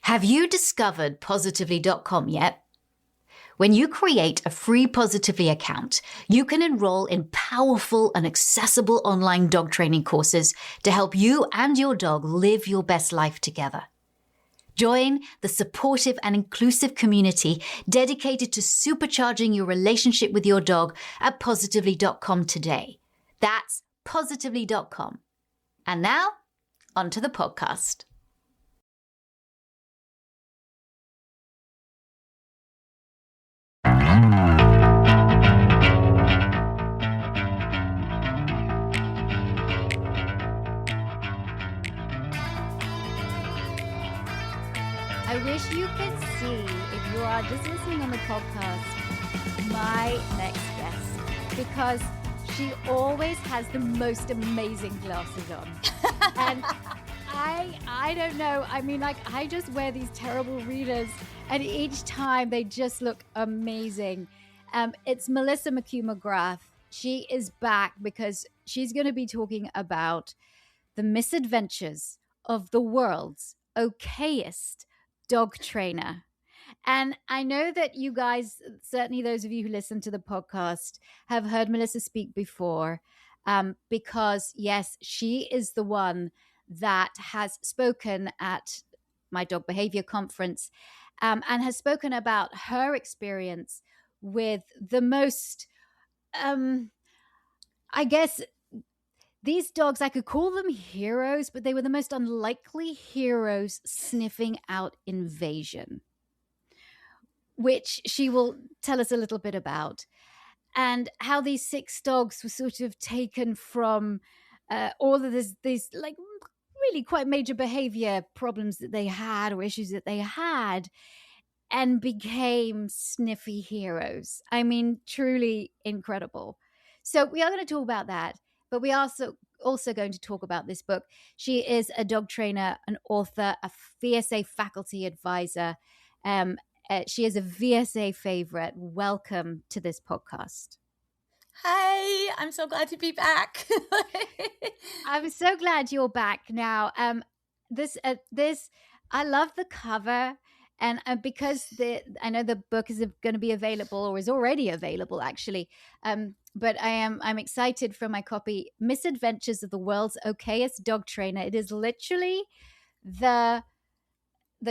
Have you discovered positively.com yet? When you create a free Positively account, you can enroll in powerful and accessible online dog training courses to help you and your dog live your best life together. Join the supportive and inclusive community dedicated to supercharging your relationship with your dog at positively.com today. That's positively.com. And now, on to the podcast. I wish you could see, if you are just listening on the podcast, my next guest, because she always has the most amazing glasses on. And I don't know. I mean, like, I just wear these terrible readers, and each time they just look amazing. It's Melissa McCue-McGrath. She is back because she's going to be talking about the misadventures of the world's okayest dog trainer. And I know that you guys, certainly those of you who listen to the podcast, have heard Melissa speak before, because yes, she is the one that has spoken at my dog behavior conference, and has spoken about her experience with the most, I guess, these dogs, I could call them heroes, but they were the most unlikely heroes sniffing out invasion, which she will tell us a little bit about, and how these 6 dogs were sort of taken from all of these like really quite major behavior problems that they had or issues that they had, and became sniffy heroes. I mean, truly incredible. So we are going to talk about that, but we are also going to talk about this book. She is a dog trainer, an author, a VSA faculty advisor. She is a VSA favorite. Welcome to this podcast. Hi, I'm so glad to be back. I'm so glad you're back now. I love the cover, and because I know the book is going to be available, or is already available actually. But I'm excited for my copy, Misadventures of the World's Okayest Dog Trainer. It is literally the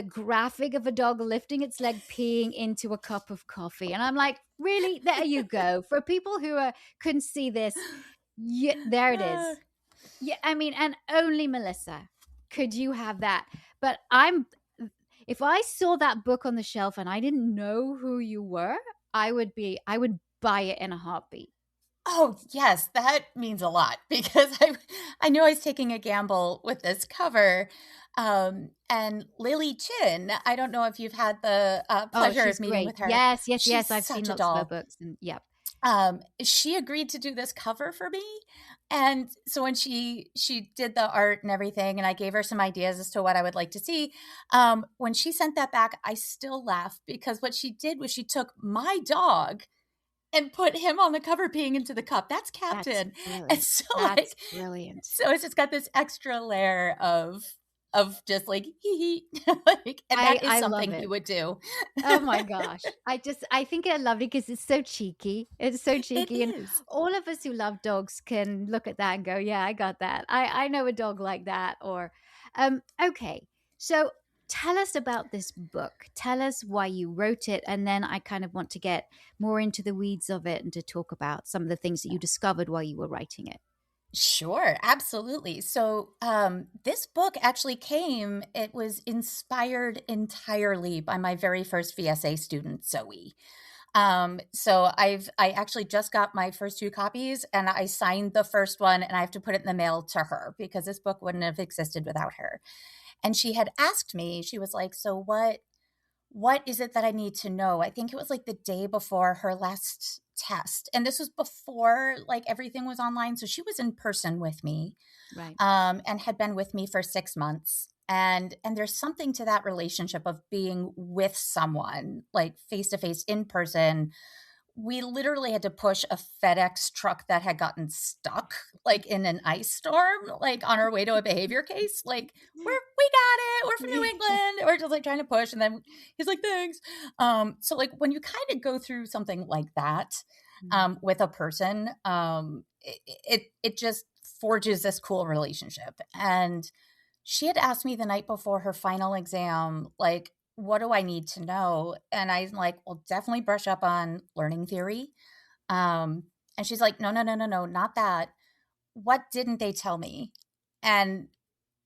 graphic of a dog lifting its leg, peeing into a cup of coffee. And I'm like, really? There you go. For people who couldn't see this, yeah, there it is. Yeah, I mean, and only Melissa could you have that. But if I saw that book on the shelf and I didn't know who you were, I would buy it in a heartbeat. Oh, yes, that means a lot, because I knew I was taking a gamble with this cover. And Lily Chin, I don't know if you've had the pleasure of meeting with her. Yes. She's I've seen lots of her books, and yeah. She agreed to do this cover for me. And so when she did the art and everything, and I gave her some ideas as to what I would like to see, when she sent that back, I still laugh, because what she did was she took my dog and put him on the cover peeing into the cup. That's Captain. And so that's brilliant. So it's just got this extra layer of just like hee like, and that is something he would do. Oh my gosh. I think I love it because it's so cheeky. It's so cheeky. And all of us who love dogs can look at that and go, yeah, I got that. I know a dog like that. Or okay. So tell us about this book. Tell us why you wrote it. And then I kind of want to get more into the weeds of it and to talk about some of the things that you discovered while you were writing it. Sure, absolutely. So this book actually it was inspired entirely by my very first VSA student, Zoe. So I actually just got my first 2 copies, and I signed the first one, and I have to put it in the mail to her, because this book wouldn't have existed without her. And she had asked me, she was like, so what is it that I need to know? I think it was like the day before her last test. And this was before like everything was online. So she was in person with me, right? And had been with me for 6 months. And there's something to that relationship of being with someone like face to face in person we literally had to push a FedEx truck that had gotten stuck like in an ice storm, like on our way to a behavior case. Like, we got it. We're from New England. We're just like trying to push. And then he's like, thanks. So like when you kind of go through something like that with a person, it just forges this cool relationship. And she had asked me the night before her final exam, like, what do I need to know? And I'm like, well, definitely brush up on learning theory. And she's like, no, not that. What didn't they tell me? And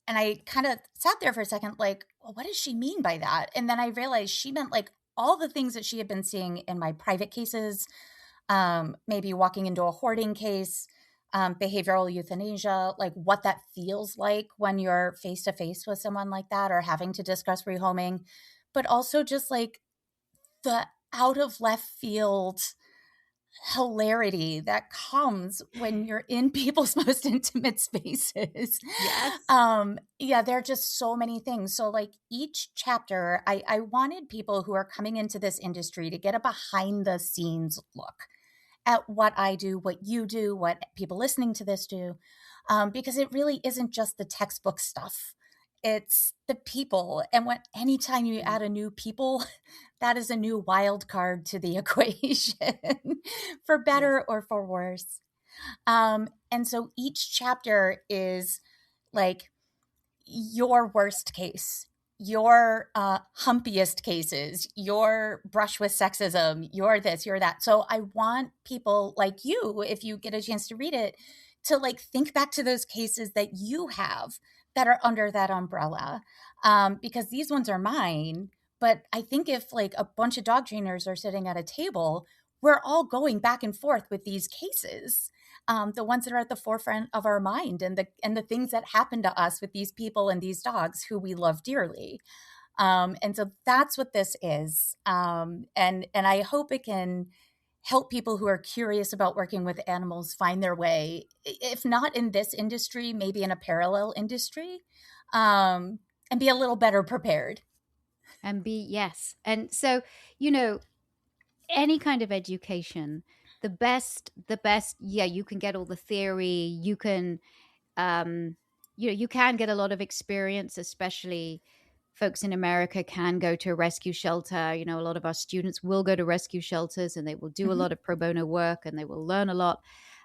I kind of sat there for a second, like, well, what does she mean by that? And then I realized she meant like all the things that she had been seeing in my private cases, maybe walking into a hoarding case, behavioral euthanasia, like what that feels like when you're face to face with someone like that or having to discuss rehoming, but also just like the out of left field hilarity that comes when you're in people's most intimate spaces. Yes. Yeah, there are just so many things. So like each chapter, I wanted people who are coming into this industry to get a behind the scenes look at what I do, what you do, what people listening to this do, because it really isn't just the textbook stuff. It's the people. And anytime you add a new people, that is a new wild card to the equation for better or for worse. And so each chapter is like your worst case, your humpiest cases, your brush with sexism, your this, your that. So I want people like you, if you get a chance to read it, to like think back to those cases that you have that are under that umbrella, because these ones are mine. But I think if like a bunch of dog trainers are sitting at a table, we're all going back and forth with these cases, the ones that are at the forefront of our mind, and the things that happen to us with these people and these dogs who we love dearly. And so that's what this is. And I hope it can help people who are curious about working with animals find their way, if not in this industry, maybe in a parallel industry, and be a little better prepared. Yes. And so, any kind of education, the best, yeah, you can get all the theory, you can, you can get a lot of experience, especially folks in America can go to a rescue shelter. A lot of our students will go to rescue shelters and they will do a lot of pro bono work and they will learn a lot.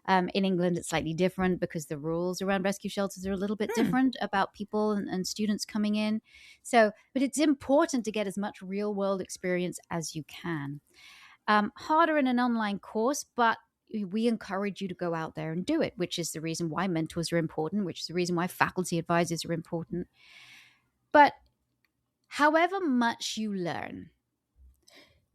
In England, it's slightly different because the rules around rescue shelters are a little bit different about people and students coming in. So, but it's important to get as much real world experience as you can. Harder in an online course, but we encourage you to go out there and do it, which is the reason why mentors are important, which is the reason why faculty advisors are important. But however much you learn,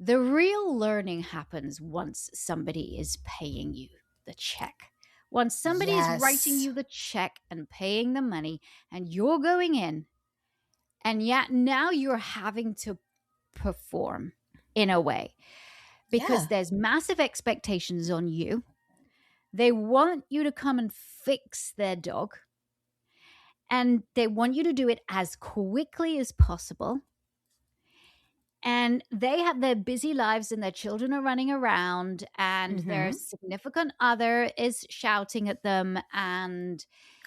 the real learning happens once somebody is paying you the check. Once somebody is writing you the check and paying the money and you're going in, and yet now you're having to perform in a way because there's massive expectations on you. They want you to come and fix their dog, and they want you to do it as quickly as possible. And they have their busy lives and their children are running around and their significant other is shouting at them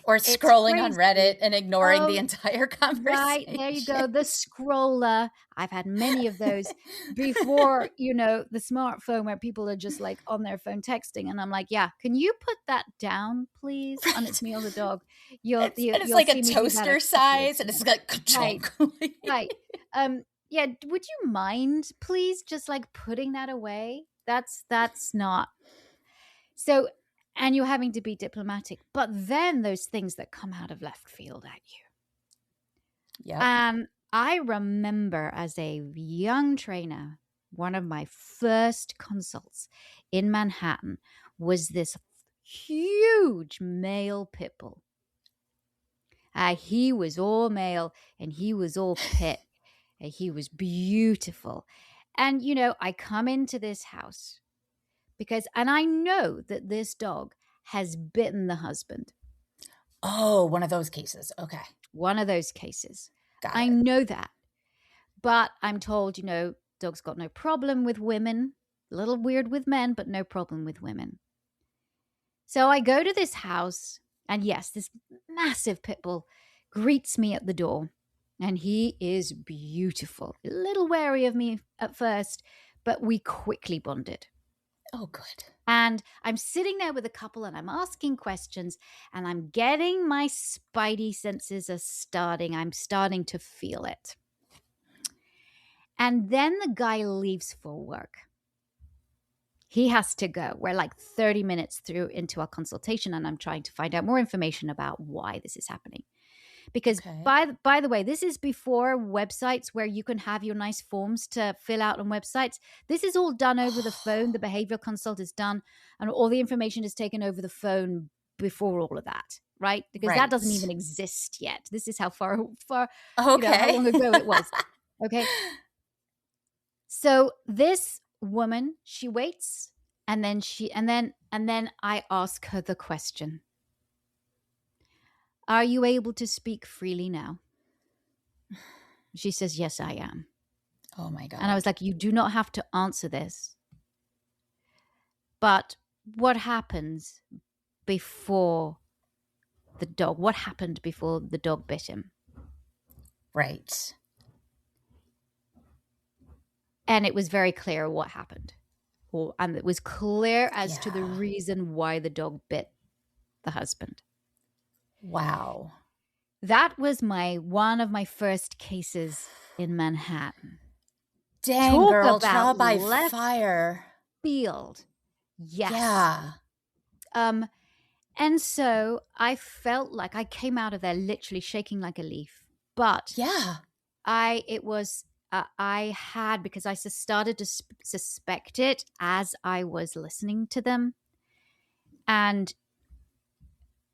or scrolling on Reddit and ignoring the entire conversation. Right, there you go. The scroller. I've had many of those before, the smartphone where people are just like on their phone texting. And I'm like, yeah, can you put that down, please? Right. And it's me or the dog. It's like a toaster size and it's like, right. Yeah, would you mind, please, just like putting that away? That's not. So, and you're having to be diplomatic. But then those things that come out of left field at you. Yeah. I remember as a young trainer, one of my first consults in Manhattan was this huge male pit bull. He was all male and he was all pit. He was beautiful. And, I come into this house and I know that this dog has bitten the husband. Oh, one of those cases. Okay. One of those cases. Got I it. know that. But I'm told, dog's got no problem with women. A little weird with men, but no problem with women. So I go to this house, and yes, this massive pit bull greets me at the door. And he is beautiful. A little wary of me at first, but we quickly bonded. Oh, good. And I'm sitting there with a couple and I'm asking questions and I'm getting my spidey senses are starting. I'm starting to feel it. And then the guy leaves for work. He has to go. We're like 30 minutes through into our consultation and I'm trying to find out more information about why this is happening. Because by the way, this is before websites where you can have your nice forms to fill out on websites. This is all done over the phone. The behavioral consult is done and all the information is taken over the phone before all of that, right? Because that doesn't even exist yet. This is how far how long ago it was. Okay. So this woman, she waits and then I ask her the question. Are you able to speak freely now? She says, yes, I am. Oh my God. And I was like, you do not have to answer this. But what happens before the dog? What happened before the dog bit him? Right. And it was very clear what happened. And it was clear as to the reason why the dog bit the husband. Wow. That was one of my first cases in Manhattan. Dang, Talk girl, about trial by left fire. Field. Yes. Yeah. And so I felt like I came out of there literally shaking like a leaf. But yeah, I had, because I started to suspect it as I was listening to them. And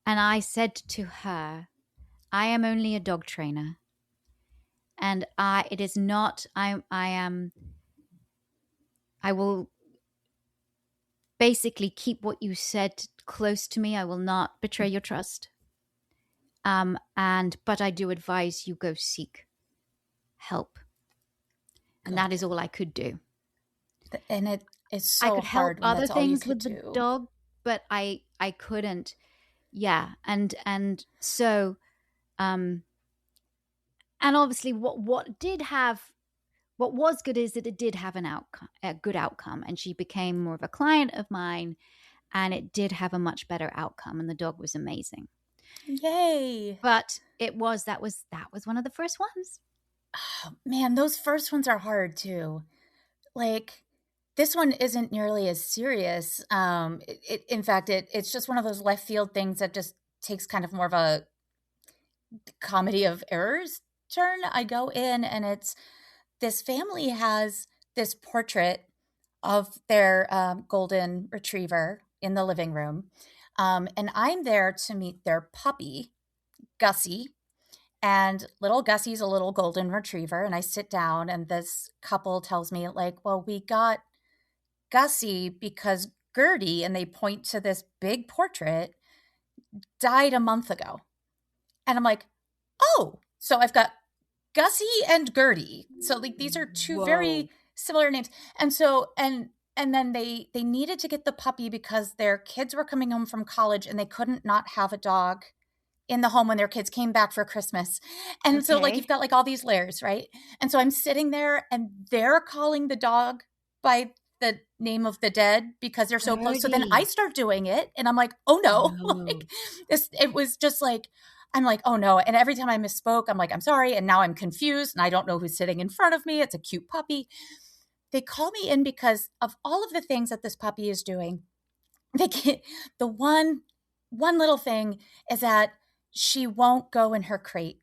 I said to her, I am only a dog trainer. And I will basically keep what you said close to me. I will not betray your trust. But I do advise you go seek help. And that is all I could do. And it is so I could hard help when other that's all you things could with do. the dog, but I couldn't. Yeah. And so, and obviously what was good is that it did have a good outcome, and she became more of a client of mine, and it did have a much better outcome, and the dog was amazing. Yay. But that was one of the first ones. Oh, man, those first ones are hard too. Like, this one isn't nearly as serious. In fact, it's just one of those left field things that just takes kind of more of a comedy of errors turn. I go in and it's this family has this portrait of their golden retriever in the living room. And I'm there to meet their puppy, Gussie. And little Gussie's a little golden retriever. And I sit down and this couple tells me, like, well, we got Gussie because Gertie, and they point to this big portrait, died a month ago. And I'm like, oh, so I've got Gussie and Gertie. So like these are two very similar names. And so, and then they needed to get the puppy because their kids were coming home from college and they couldn't not have a dog in the home when their kids came back for Christmas. And so like you've got like all these layers, right? And so I'm sitting there and they're calling the dog by the name of the dead because they're so close. So then I start doing it and I'm like, oh no. Like it was just like, I'm like, oh no. And every time I misspoke, I'm like, I'm sorry. And now I'm confused and I don't know who's sitting in front of me. It's a cute puppy. They call me in because of all of the things that this puppy is doing. They get the one little thing is that she won't go in her crate.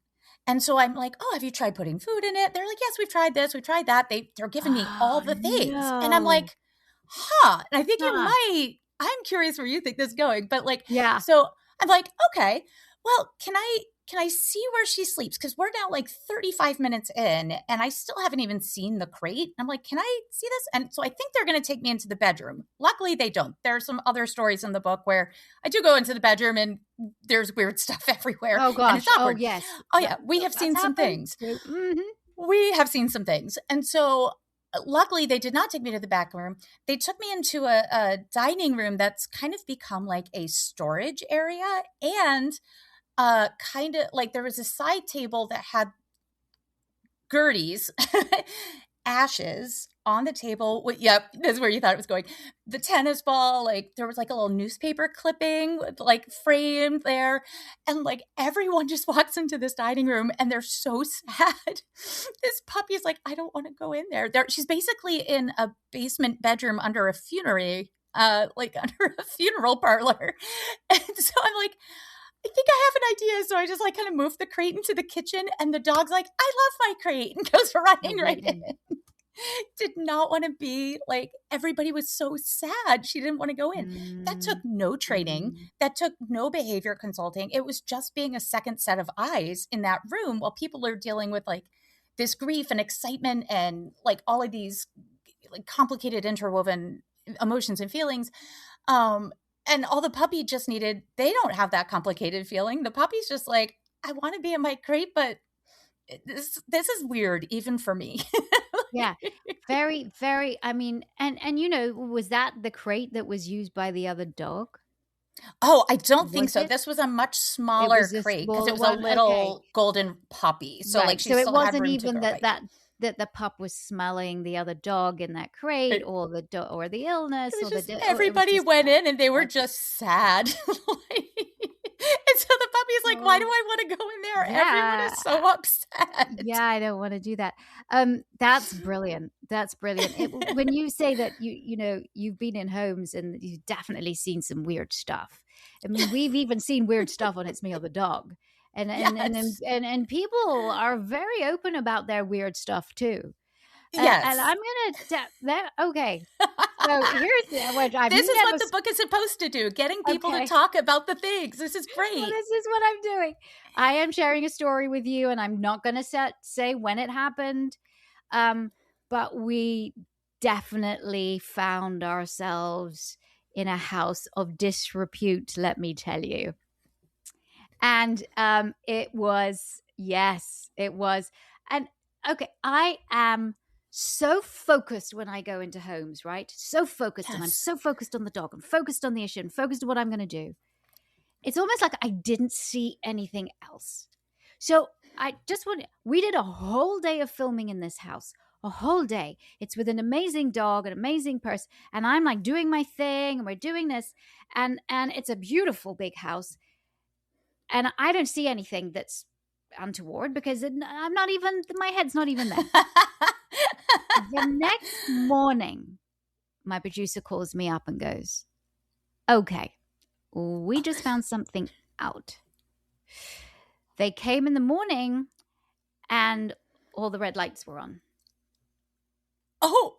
And so I'm like, oh, have you tried putting food in it? They're like, yes, we've tried this. We've tried that. They're giving me all the things. No. And I'm like, huh. And I think you might, I'm curious where you think this is going. But like, yeah. So I'm like, okay, well, can I see where she sleeps? Because we're now like 35 minutes in and I still haven't even seen the crate. I'm like, can I see this? And so I think they're going to take me into the bedroom. Luckily, they don't. There are some other stories in the book where I do go into the bedroom and there's weird stuff everywhere. Oh, gosh. And it's awkward. Oh, yes. Oh, yeah. We have seen some things. Mm-hmm. We have seen some things. And so luckily they did not take me to the back room. They took me into a dining room that's kind of become like a storage area, and kind of like there was a side table that had Gertie's ashes on the table. Yep, that's where you thought it was going. The tennis ball, like there was like a little newspaper clipping like framed there. And like everyone just walks into this dining room and they're so sad. This puppy's like, I don't want to go in there. She's basically in a basement bedroom under a funerary, like under a funeral parlor. And so I'm like, I think I have an idea. So I just like kind of moved the crate into the kitchen, and the dog's like, I love my crate, and goes running right in. Did not want to be like, everybody was so sad. She didn't want to go in. That took no training. That took no behavior consulting. It was just being a second set of eyes in that room while people are dealing with like this grief and excitement and like all of these like complicated interwoven emotions and feelings. And all the puppy just needed, they don't have that complicated feeling. The puppy's just like, I want to be in my crate, but this is weird even for me. Yeah, very, very. I mean, and you know, was that the crate that was used by the other dog? Oh, I don't think Was so. it? This was a much smaller was a crate because it smaller was a one? little Okay. golden puppy. So Right. like she So it still had wasn't room to even grow. that the pup was smelling the other dog in that crate, or the or the illness, It or was the just it was everybody just went that. in and they were Okay. just sad. And so the puppy's like, why do I want to go in there? Everyone is so upset. Yeah, I don't want to do that. That's brilliant. That's brilliant. When you say that you know you've been in homes and you've definitely seen some weird stuff. I mean, we've even seen weird stuff on It's Me or the Dog, and Yes. and people are very open about their weird stuff too. Yes. And I'm gonna okay. So here's what I've This is never what the book is supposed to do, getting people to Okay. talk about the things. This is Well, great. this is what I'm doing. I am sharing a story with you, and I'm not going to say when it happened. But we definitely found ourselves in a house of disrepute, let me tell you. And it was, yes, it was. And okay, I am so focused when I go into homes, right? So focused, and I'm Yes. so focused on the dog, and focused on the issue, and focused on what I'm going to do. It's almost like I didn't see anything else. So we did a whole day of filming in this house, a whole day. It's with an amazing dog, an amazing person. And I'm like doing my thing, and we're doing this. And it's a beautiful big house. And I don't see anything that's untoward because my head's not even there. The next morning, my producer calls me up and goes, okay, we just found something out. They came in the morning and all the red lights were on. Oh.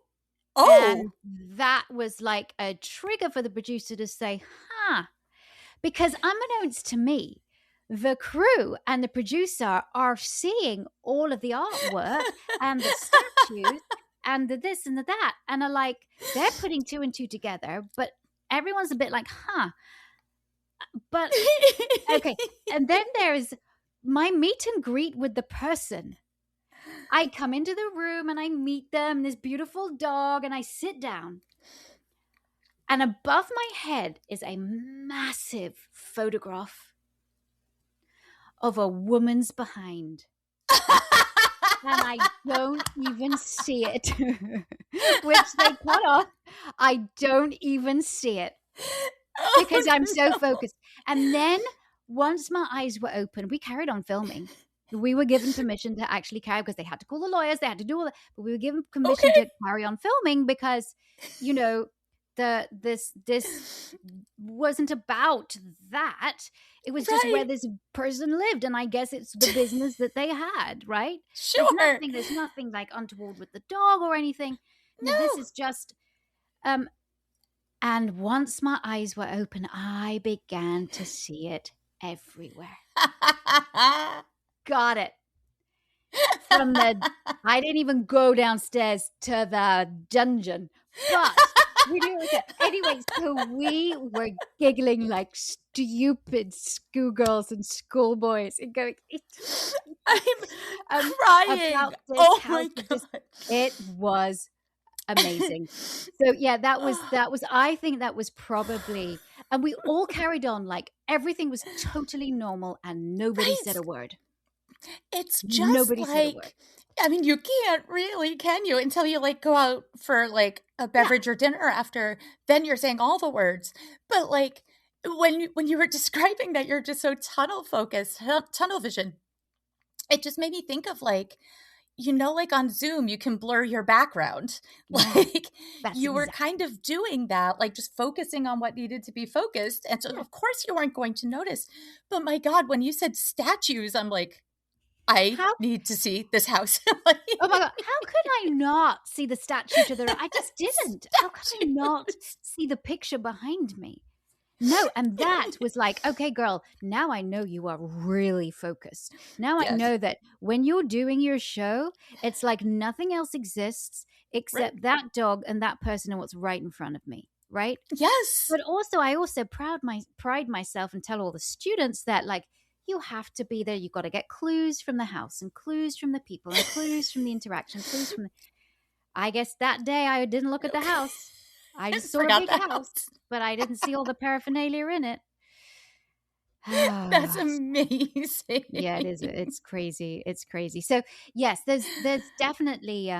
And that was like a trigger for the producer to say, because unbeknownst to me, the crew and the producer are seeing all of the artwork and the statues and the this and the that, and are like, they're putting two and two together, but everyone's a bit like, but okay. And then there's my meet and greet with the person. I come into the room and I meet them, this beautiful dog, and I sit down. And above my head is a massive photograph of a woman's behind. And I don't even see it, which they cut off. I don't even see it because I'm so focused. And then once my eyes were open, we carried on filming. We were given permission to actually carry, because they had to call the lawyers, they had to do all that, but we were given permission to carry on filming because, you know, this wasn't about that. It was just where this person lived, and I guess it's the business that they had, right? Sure. There's nothing like untoward with the dog or anything. No. This is just and once my eyes were open, I began to see it everywhere. Got it. I didn't even go downstairs to the dungeon, but we do it. Anyway, so we were giggling like stupid schoolgirls and schoolboys and going, I'm crying. About this Oh house. my God. It was Amazing. So yeah, that was I think that was probably, and we all carried on like everything was totally normal and nobody said Right. a word. It's just Nobody said a word. like, I mean, you can't really, can you? Until you like go out for like a beverage or dinner after, then you're saying all the words. But like when you were describing that you're just so tunnel focused, tunnel vision, it just made me think of like, like on Zoom, you can blur your background. Yeah, Like that's you were exactly. kind of doing that, like just focusing on what needed to be focused. And so, Yeah. of course, you weren't going to notice. But my God, when you said statues, I'm like, I How need to see this house. Like, Oh my God, how could I not see the statue to the right? I just didn't. How could I not statues. see the picture behind me? No, and that was like, okay, girl, now I know you are really focused. Now I Yes. know that when you're doing your show, it's like nothing else exists Right. except that dog and that person and what's right in front of me, right? Yes. But also, I also pride myself and tell all the students that like you have to be there. You've got to get clues from the house and clues from the people and clues from the interaction, clues from the. I guess that day I didn't look at the house. I just saw a Forgot big the house, house. but I didn't see all the paraphernalia in it. That's amazing. Yeah, it is. It's crazy. It's crazy. So yes, there's definitely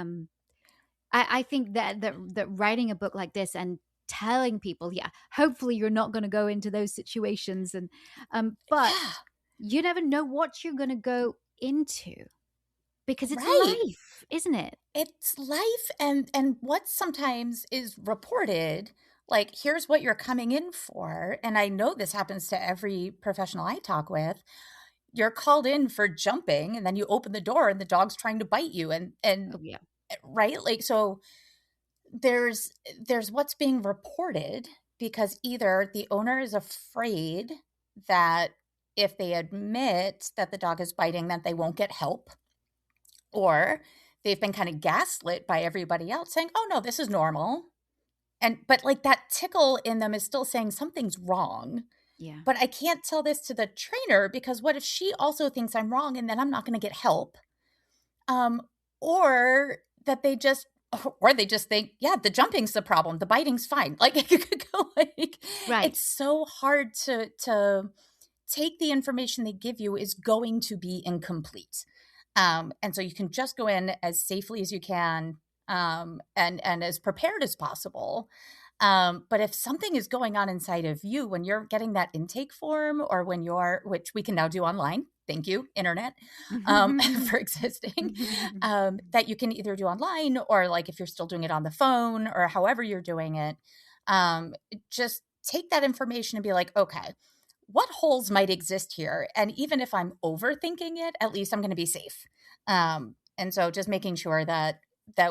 I think that writing a book like this and telling people, yeah, hopefully you're not going to go into those situations, and but Yeah. you never know what you're going to go into because it's Right. life, isn't it? It's life, and what sometimes is reported, like, here's what you're coming in for, and I know this happens to every professional I talk with. You're called in for jumping, and then you open the door and the dog's trying to bite you, and Oh yeah, right? Like, so there's what's being reported because either the owner is afraid that if they admit that the dog is biting that they won't get help, or they've been kind of gaslit by everybody else saying, "Oh no, this is normal." And but like that tickle in them is still saying something's wrong. yeah. But I can't tell this to the trainer because what if she also thinks I'm wrong and then I'm not going to get help? Um or that they just or they just think, yeah, the jumping's the problem, the biting's fine. Like you could go like Right. it's so hard to take the information they give you is going to be incomplete. And so you can just go in as safely as you can, and as prepared as possible. But if something is going on inside of you when you're getting that intake form or when you're, which we can now do online, thank you, internet, for existing, that you can either do online or like if you're still doing it on the phone or however you're doing it, just take that information and be like, okay, what holes might exist here? And even if I'm overthinking it, at least I'm going to be safe. And so just making sure that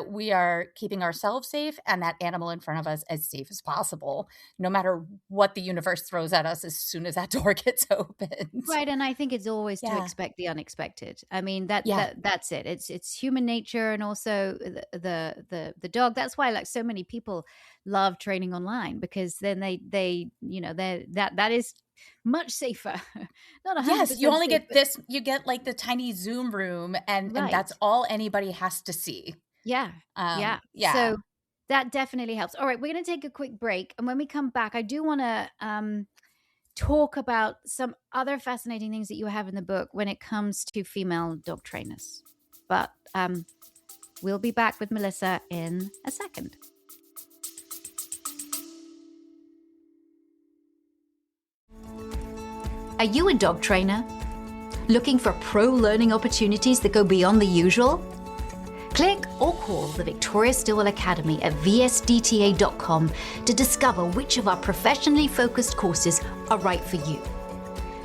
we are keeping ourselves safe and that animal in front of us as safe as possible, no matter what the universe throws at us as soon as that door gets opened. Right, and I think it's always to Yeah. expect the unexpected. I mean Yeah. that's it. It's human nature, and also the dog. That's why like so many people love training online because then they that is much safer. Not Yes, you 100% only safe, get but this, you get like the tiny Zoom room and right. that's all anybody has to see. Yeah. Yeah. Yeah. So that definitely helps. All right, we're going to take a quick break, and when we come back, I do want to talk about some other fascinating things that you have in the book when it comes to female dog trainers. But we'll be back with Melissa in a second. Are you a dog trainer? Looking for pro learning opportunities that go beyond the usual? Click or call the Victoria Stillwell Academy at vsdta.com to discover which of our professionally focused courses are right for you.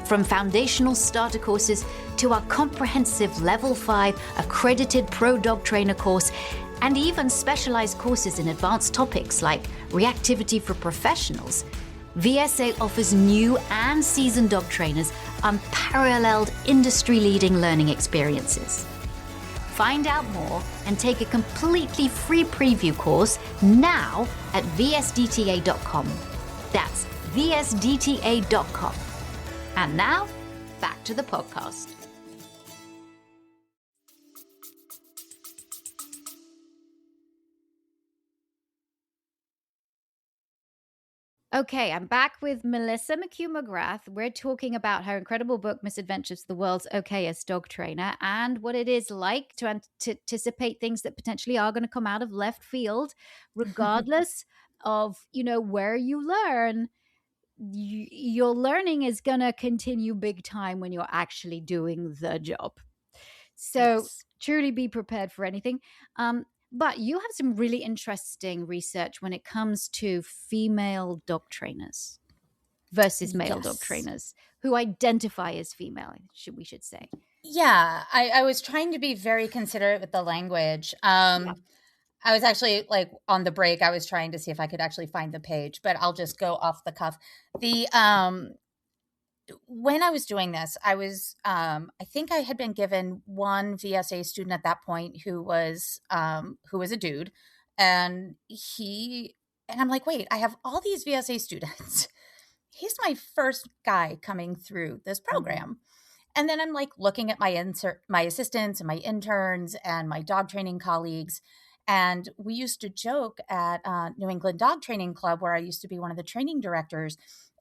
From foundational starter courses to our comprehensive Level 5 accredited pro dog trainer course, and even specialized courses in advanced topics like reactivity for professionals, VSA offers new and seasoned dog trainers unparalleled industry-leading learning experiences. Find out more and take a completely free preview course now at vsdta.com. That's vsdta.com. And now, back to the podcast. Okay, I'm back with Melissa McCue-McGrath. We're talking about her incredible book, Misadventures, the world's okayest dog trainer, and what it is like to anticipate things that potentially are going to come out of left field, regardless of, where you learn. Your learning is going to continue big time when you're actually doing the job. So Yes. truly be prepared for anything. But you have some really interesting research when it comes to female dog trainers versus male dog Yes. trainers who identify as female, we should say. Yeah, I was trying to be very considerate with the language. Yeah. I was actually like on the break, I was trying to see if I could actually find the page, but I'll just go off the cuff. The When I was doing this, I think I had been given one VSA student at that point who was a dude, and I'm like, wait, I have all these VSA students. He's my first guy coming through this program. And then I'm like looking at my assistants and my interns and my dog training colleagues. And we used to joke at New England Dog Training Club, where I used to be one of the training directors.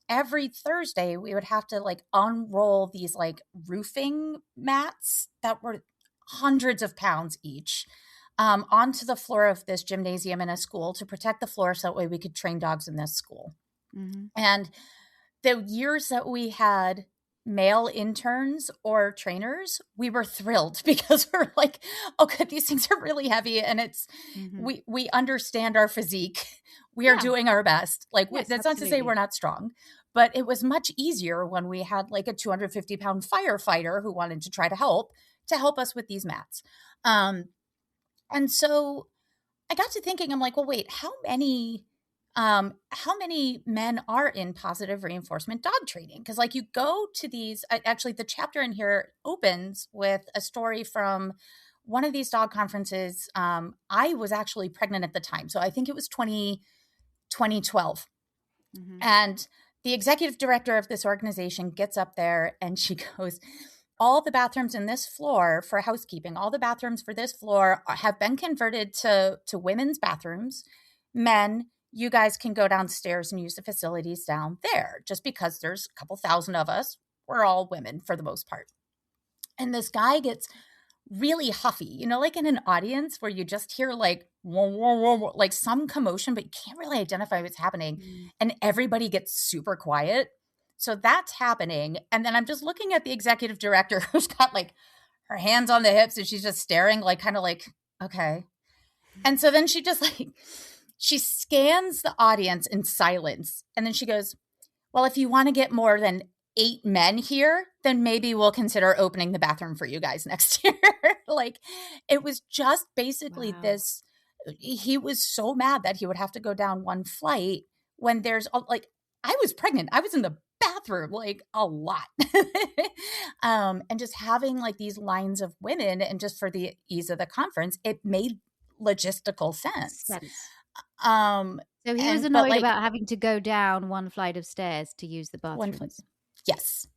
Every Thursday, we would have to like unroll these like roofing mats that were hundreds of pounds each onto the floor of this gymnasium in a school to protect the floor so that way we could train dogs in this school. Mm-hmm. And the years that we had male interns or trainers, we were thrilled because we're like, okay, these things are really heavy, and it's we understand our physique. We are doing our best. Like, Yes, that's not to say we're not strong, but it was much easier when we had like a 250-pound firefighter who wanted to try to help us with these mats. And so I got to thinking, I'm like, well, wait, how many men are in positive reinforcement dog training? Because like you go to these, actually the chapter in here opens with a story from one of these dog conferences. I was actually pregnant at the time. So I think it was 2012. And the executive director of this organization gets up there and she goes, all the bathrooms in this floor for housekeeping, all the bathrooms for this floor have been converted to women's bathrooms. Men, you guys can go downstairs and use the facilities down there. Just because there's a couple thousand of us, we're all women for the most part. And this guy gets really huffy, like in an audience where you just hear like, whoa, whoa, whoa, whoa, like some commotion, but you can't really identify what's happening. And everybody gets super quiet. So that's happening. And then I'm just looking at the executive director who's got like her hands on the hips and she's just staring like, kind of like, okay. And so then she just like, she scans the audience in silence. And then she goes, well, if you want to get more than 8 men here, then maybe we'll consider opening the bathroom for you guys next year. Like, it was just basically this. He was so mad that he would have to go down one flight when there's like, I was pregnant. I was in the bathroom like a lot. And just having like these lines of women, and just for the ease of the conference, it made logistical sense. So he was annoyed about having to go down one flight of stairs to use the bathroom. Yes.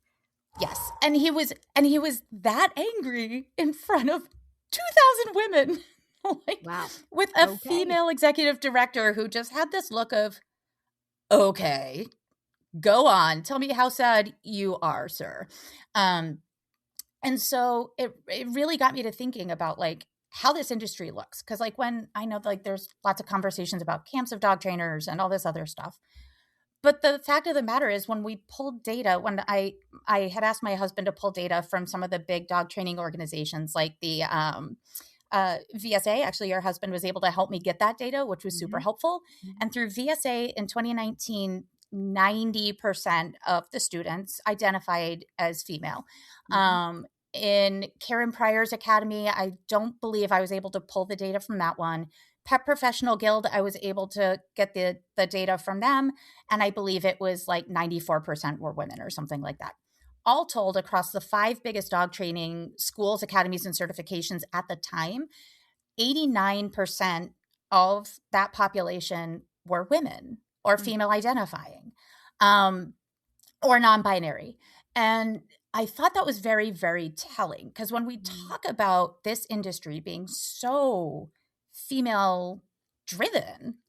And he was that angry in front of 2,000 women. Like, wow. With a female executive director who just had this look of, okay, go on. Tell me how sad you are, sir. And so it really got me to thinking about like how this industry looks. Because like when I know like there's lots of conversations about camps of dog trainers and all this other stuff. But the fact of the matter is, when we pulled data, when I had asked my husband to pull data from some of the big dog training organizations like the VSA, actually your husband was able to help me get that data, which was super helpful. And through VSA in 2019, 90% of the students identified as female. In Karen Pryor's Academy, I don't believe I was able to pull the data from that one. Pet Professional Guild, I was able to get the data from them, and I believe it was like 94% were women or something like that. All told, across the 5 biggest dog training schools, academies, and certifications at the time, 89% of that population were women or female identifying or non-binary. And I thought that was very, very telling, because when we talk about this industry being so female driven,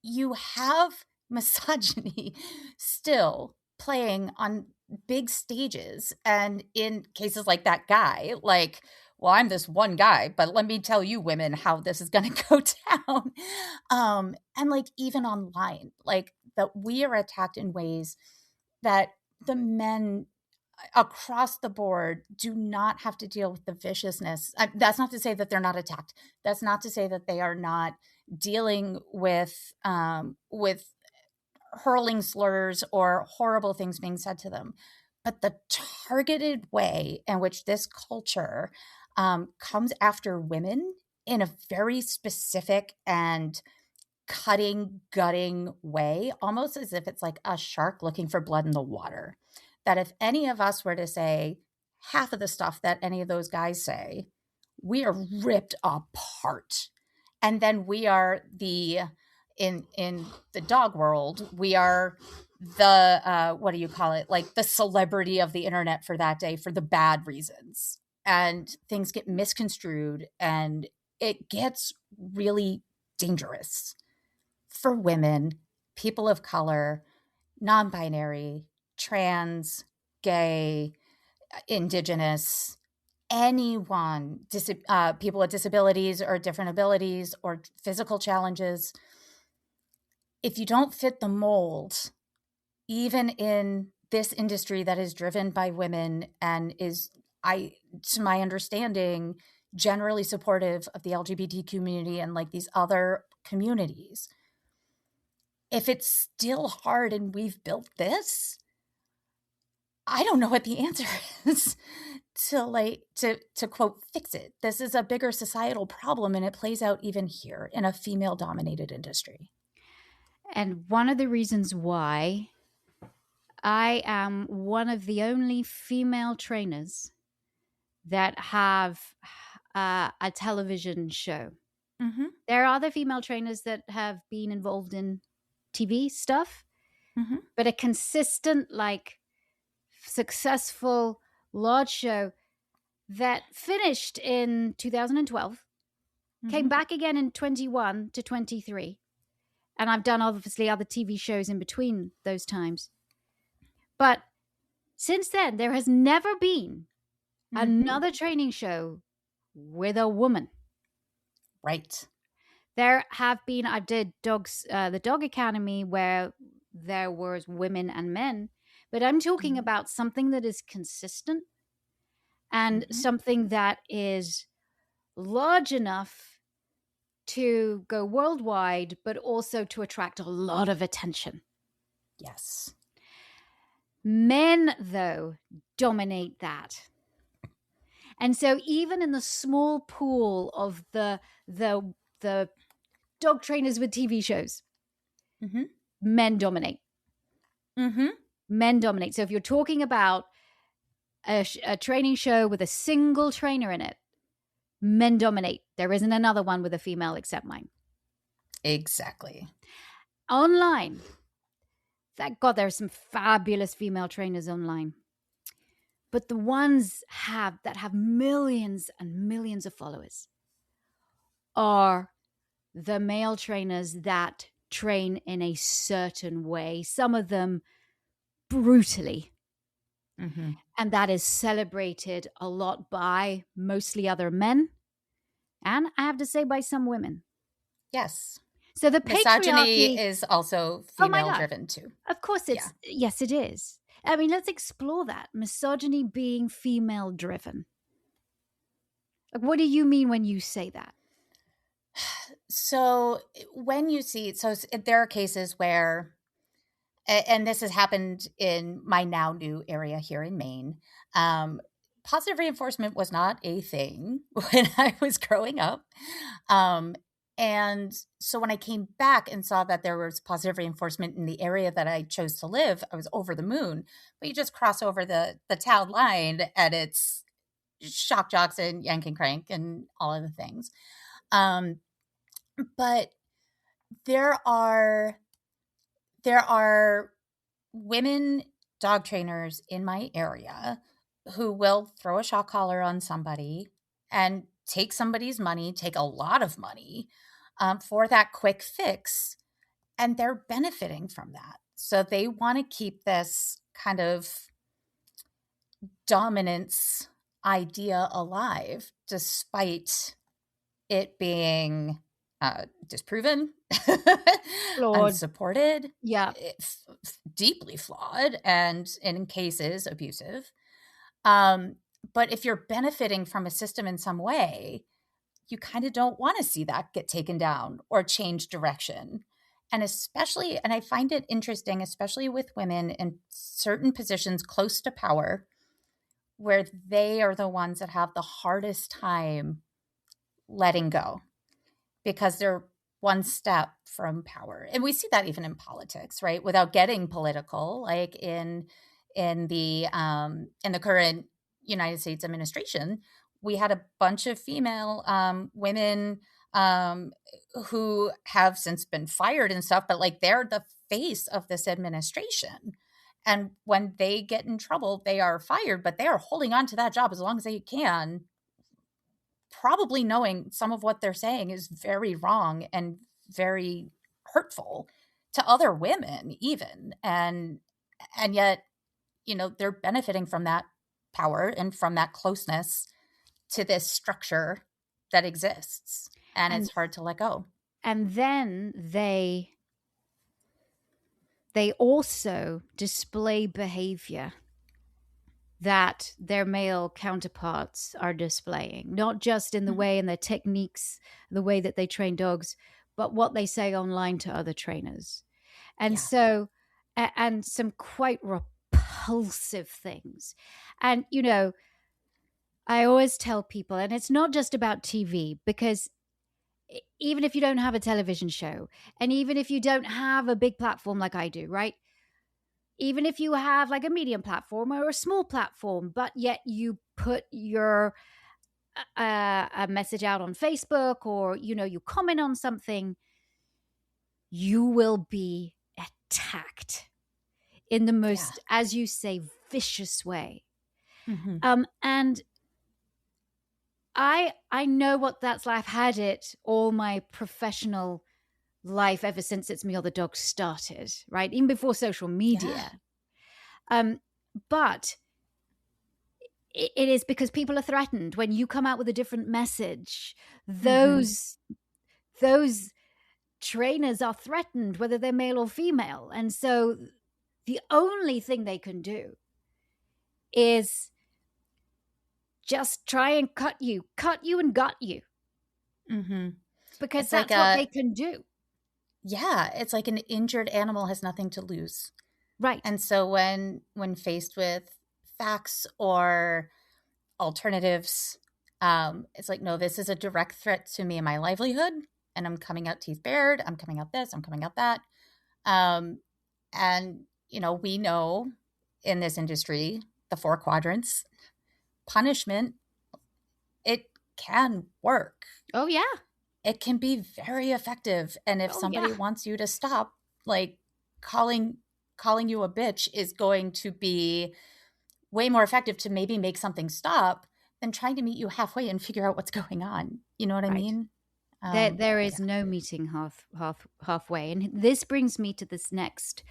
you have misogyny still playing on big stages. And in cases like that guy, like, well, I'm this one guy, but let me tell you, women, how this is going to go down. And like, even online, like that we are attacked in ways that the men across the board do not have to deal with the viciousness. That's not to say that they're not attacked. That's not to say that they are not dealing with hurling slurs or horrible things being said to them. But the targeted way in which this culture comes after women in a very specific and cutting, gutting way, almost as if it's like a shark looking for blood in the water. That if any of us were to say half of the stuff that any of those guys say, we are ripped apart. And then we are in the dog world, we are the what do you call it? Like the celebrity of the internet for that day for the bad reasons. And things get misconstrued and it gets really dangerous for women, people of color, non-binary, trans, gay, indigenous, anyone, people with disabilities or different abilities or physical challenges. If you don't fit the mold, even in this industry that is driven by women and is, to my understanding, generally supportive of the LGBT community and like these other communities, if it's still hard and we've built this, I don't know what the answer is to quote, fix it. This is a bigger societal problem and it plays out even here in a female dominated industry. And one of the reasons why I am one of the only female trainers that have a television show. Mm-hmm. There are other female trainers that have been involved in TV stuff, but a consistent, like, successful, large show that finished in 2012, came back again in 21 to 23. And I've done, obviously, other TV shows in between those times. But since then, there has never been another training show with a woman. Right. There have been, I did the Dog Academy where there was women and men, but I'm talking about something that is consistent and something that is large enough to go worldwide, but also to attract a lot of attention. Yes. Men, though, dominate that. And so even in the small pool of the dog trainers with TV shows, men dominate. Men dominate. So if you're talking about a training show with a single trainer in it, men dominate. There isn't another one with a female except mine. Exactly. Online, thank God there are some fabulous female trainers online. But the ones that have millions and millions of followers are the male trainers that train in a certain way, some of them brutally. And that is celebrated a lot by mostly other men. And I have to say by some women. Yes. So the misogyny patriarchy is also female driven too. Of course yes, it is. I mean, let's explore that. Misogyny being female driven. What do you mean when you say that? So when you see, there are cases where, and this has happened in my now new area here in Maine, positive reinforcement was not a thing when I was growing up. And so when I came back and saw that there was positive reinforcement in the area that I chose to live, I was over the moon. But you just cross over the town line and it's shock jocks and yank and crank and all of the things. But there are women dog trainers in my area who will throw a shock collar on somebody and take somebody's money, take a lot of money, for that quick fix. And they're benefiting from that. So they want to keep this kind of dominance idea alive, despite it being disproven, Flawed. unsupported, Yeah. deeply flawed, and in cases abusive. But if you're benefiting from a system in some way, you kind of don't want to see that get taken down or change direction. And especially, and I find it interesting, especially with women in certain positions close to power, where they are the ones that have the hardest time letting go because they're one step from power. And we see that even in politics, right? Without getting political, like in the current United States administration, we had a bunch of female women who have since been fired and stuff, but like they're the face of this administration. And when they get in trouble, they are fired, but they are holding on to that job as long as they can, probably knowing some of what they're saying is very wrong and very hurtful to other women even. And yet, they're benefiting from that power and from that closeness to this structure that exists. And it's hard to let go. And then they also display behavior that their male counterparts are displaying, not just in the way and their techniques, the way that they train dogs, but what they say online to other trainers. And so, and some quite repulsive things. And, I always tell people, and it's not just about TV, because even if you don't have a television show, and even if you don't have a big platform like I do, right? Even if you have like a medium platform or a small platform, but yet you put your a message out on Facebook, or, you comment on something, you will be attacked in the most, as you say, vicious way. Mm-hmm. And I know what that's like. I've had it all my professional life ever since It's Me or the Dog started, right? Even before social media. But it is because people are threatened when you come out with a different message. Those trainers are threatened, whether they're male or female. And so the only thing they can do is just try and cut you and gut you. Mm-hmm. Because it's that's like what they can do. Yeah, it's like an injured animal has nothing to lose. Right. And so when faced with facts or alternatives, it's like, no, this is a direct threat to me and my livelihood, and I'm coming out teeth bared. I'm coming out this, I'm coming out that. And, we know in this industry, the 4 quadrants, punishment, it can work. Oh, yeah. It can be very effective. And if somebody wants you to stop, like calling you a bitch is going to be way more effective to maybe make something stop than trying to meet you halfway and figure out what's going on. You know what I mean? There is no meeting halfway. And this brings me to this next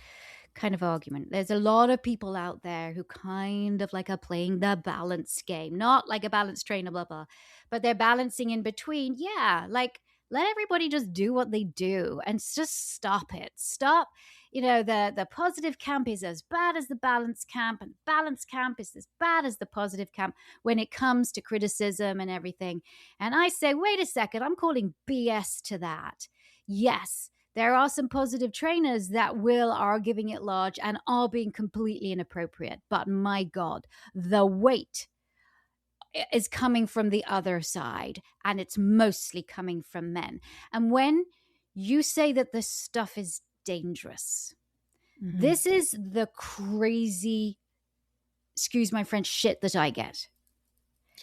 kind of argument. There's a lot of people out there who kind of like are playing the balance game, not like a balance trainer, blah, blah, but they're balancing in between. Yeah, like let everybody just do what they do and just stop it. Stop. The positive camp is as bad as the balance camp, and balance camp is as bad as the positive camp when it comes to criticism and everything. And I say, wait a second, I'm calling BS to that. Yes, there are some positive trainers that are giving it large and are being completely inappropriate. But my God, the weight is coming from the other side, and it's mostly coming from men. And when you say that this stuff is dangerous, this is the crazy, excuse my French, shit that I get.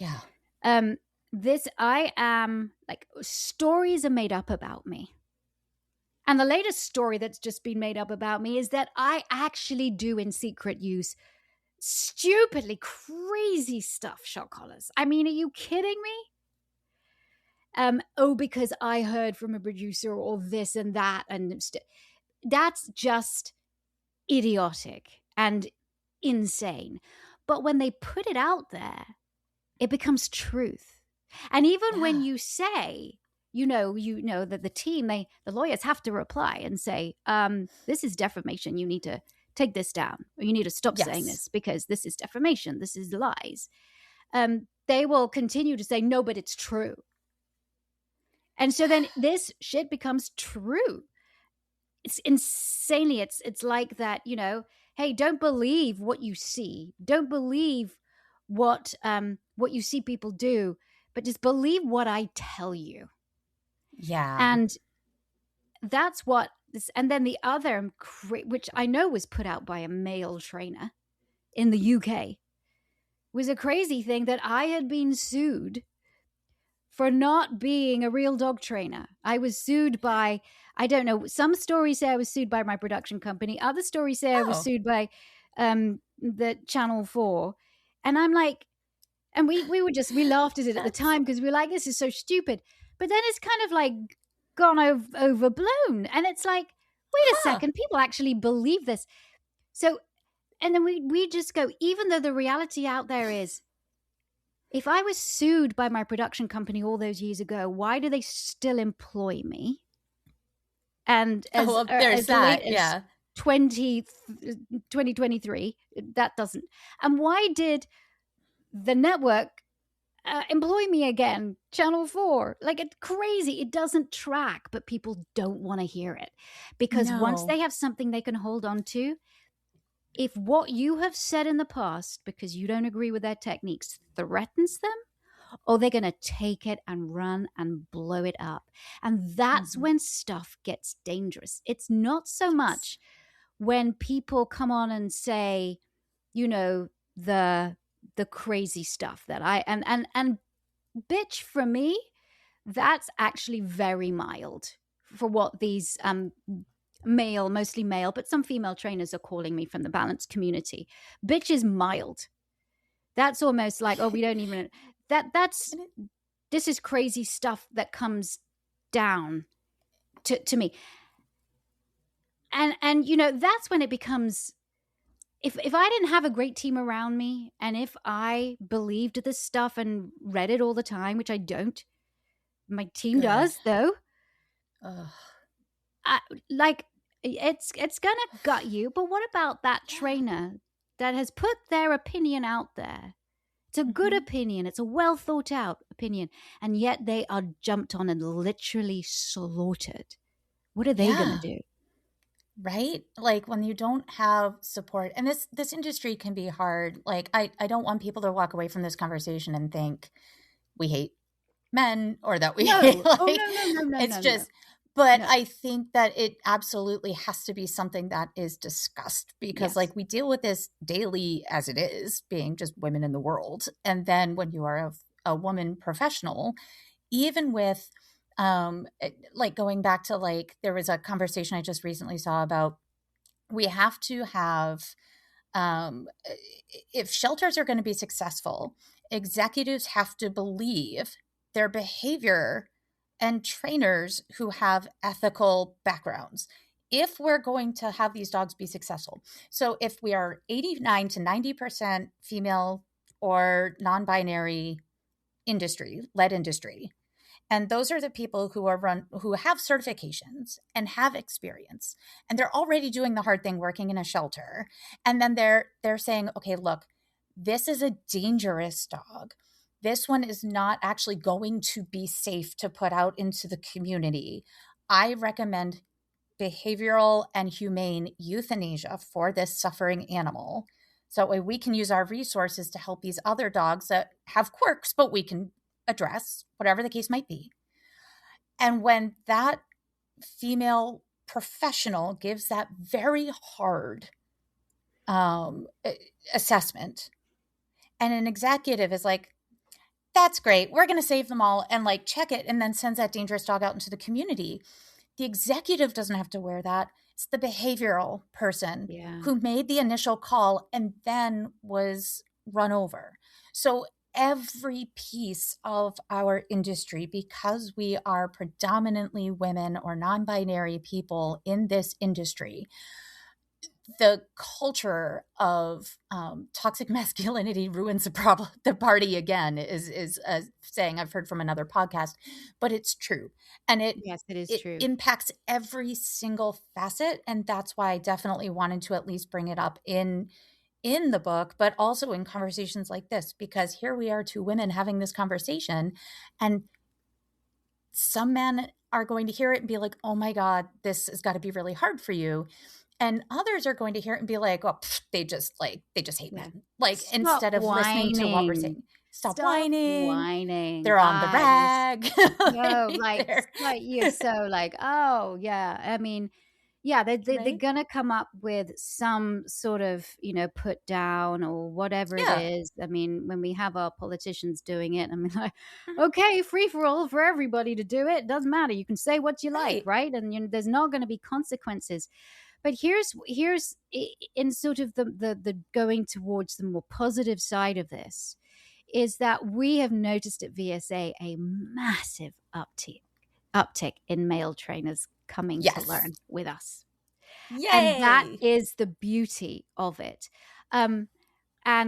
Yeah. I am like, stories are made up about me. And the latest story that's just been made up about me is that I actually do in secret use stupidly crazy stuff, shock collars. I mean, are you kidding me? Because I heard from a producer or this and that. And that's just idiotic and insane. But when they put it out there, it becomes truth. And even when you say, that the team, the lawyers have to reply and say, this is defamation. You need to take this down, or you need to stop saying this because this is defamation. This is lies. They will continue to say, no, but it's true. And so then this shit becomes true. It's insanely, it's like that, hey, don't believe what you see. Don't believe what you see people do, but just believe what I tell you. Yeah. And that's what this, and then the other, which I know was put out by a male trainer in the UK, was a crazy thing that I had been sued for not being a real dog trainer. I was sued by, I don't know, some stories say I was sued by my production company. Other stories say I was sued by the Channel 4. And I'm like, and we laughed at it at the time because we were like, this is so stupid. But then it's kind of like gone overblown. And it's like, wait a second, people actually believe this. So, and then we just go, even though the reality out there is, if I was sued by my production company all those years ago, why do they still employ me? And as, there's late that, as 2023, that doesn't. And why did the network employ me again? Channel 4, like, it's crazy. It doesn't track, but people don't want to hear it because once they have something they can hold on to, if what you have said in the past, because you don't agree with their techniques, threatens them, or they're going to take it and run and blow it up. And that's when stuff gets dangerous. It's not so much when people come on and say, the crazy stuff that and bitch, for me, that's actually very mild for what these mostly male, but some female trainers are calling me from the balance community. Bitch is mild. That's almost like, we don't even, this is crazy stuff that comes down to me. And that's when it becomes, if I didn't have a great team around me, and if I believed this stuff and read it all the time, which I don't, my team does though. It's gonna gut you. But what about that trainer that has put their opinion out there? It's a good opinion. It's a well thought out opinion. And yet they are jumped on and literally slaughtered. What are they going to do? Right? Like, when you don't have support, and this industry can be hard. Like, I don't want people to walk away from this conversation and think we hate men or that we hate, no. It's just, but I think that it absolutely has to be something that is discussed because like, we deal with this daily as it is, being just women in the world. And then when you are a woman professional, even with like, going back to, like, there was a conversation I just recently saw about, we have to have, if shelters are going to be successful, executives have to believe their behavior and trainers who have ethical backgrounds if we're going to have these dogs be successful. So if we are 89 to 90% female or non-binary led industry, and those are the people who have certifications and have experience, and they're already doing the hard thing working in a shelter, and then they're saying, okay, look, this is a dangerous dog. This one is not actually going to be safe to put out into the community. I recommend behavioral and humane euthanasia for this suffering animal. So that way we can use our resources to help these other dogs that have quirks, but we can address whatever the case might be. And when that female professional gives that very hard assessment, and an executive is like, that's great, we're going to save them all, and like check it, and then sends that dangerous dog out into the community, the executive doesn't have to wear that. It's the behavioral person who made the initial call and then was run over. So every piece of our industry, because we are predominantly women or non-binary people in this industry, the culture of toxic masculinity ruins the party again is a saying I've heard from another podcast, but it's true. And Yes, it is it true. impacts every single facet. And that's why I definitely wanted to at least bring it up in the book, but also in conversations like this, because here we are, two women having this conversation, and some men are going to hear it and be like, oh my God, this has got to be really hard for you. And others are going to hear it and be like, oh, they just hate Yeah. men. Like, Stop instead of listening to what we're whining. saying, stop Stop whining. whining, They're on the guys. rag. No, They're- you're so like, oh yeah. I mean, yeah, they're right? gonna come up with some sort of, put down or whatever it Yeah. is. I mean, when we have our politicians doing it, I mean, like, Mhm. okay, free for all for everybody to do it. Doesn't matter. You can say what you like, Right. right? And there's not going to be consequences. But here's in sort of the going towards the more positive side of this, is that we have noticed at VSA a massive uptick in male trainers coming to Yes. learn with us. And that Yay. is the beauty of it. And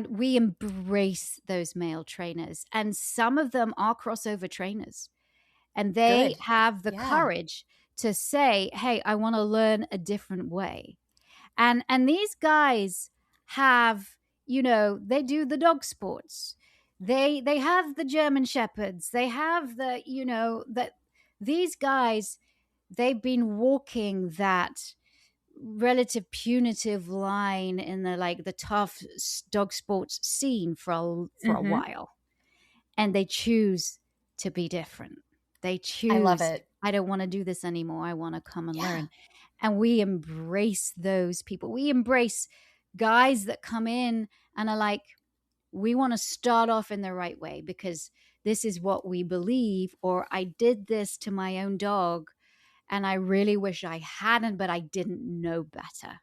we embrace those male trainers. And some of them are crossover trainers. And they Good. have the Yeah. courage to say, hey, I want to learn a different way. And these guys have, they do the dog sports. They have the German shepherds. They have that these guys, they've been walking that relative punitive line in the tough dog sports scene for a Mhm. while, and they choose to be different. They I love choose, it. I don't want to do this anymore. I want to come and Yeah. learn. And we embrace those people. We embrace guys that come in and are like, we want to start off in the right way because this is what we believe, or I did this to my own dog and I really wish I hadn't, but I didn't know better.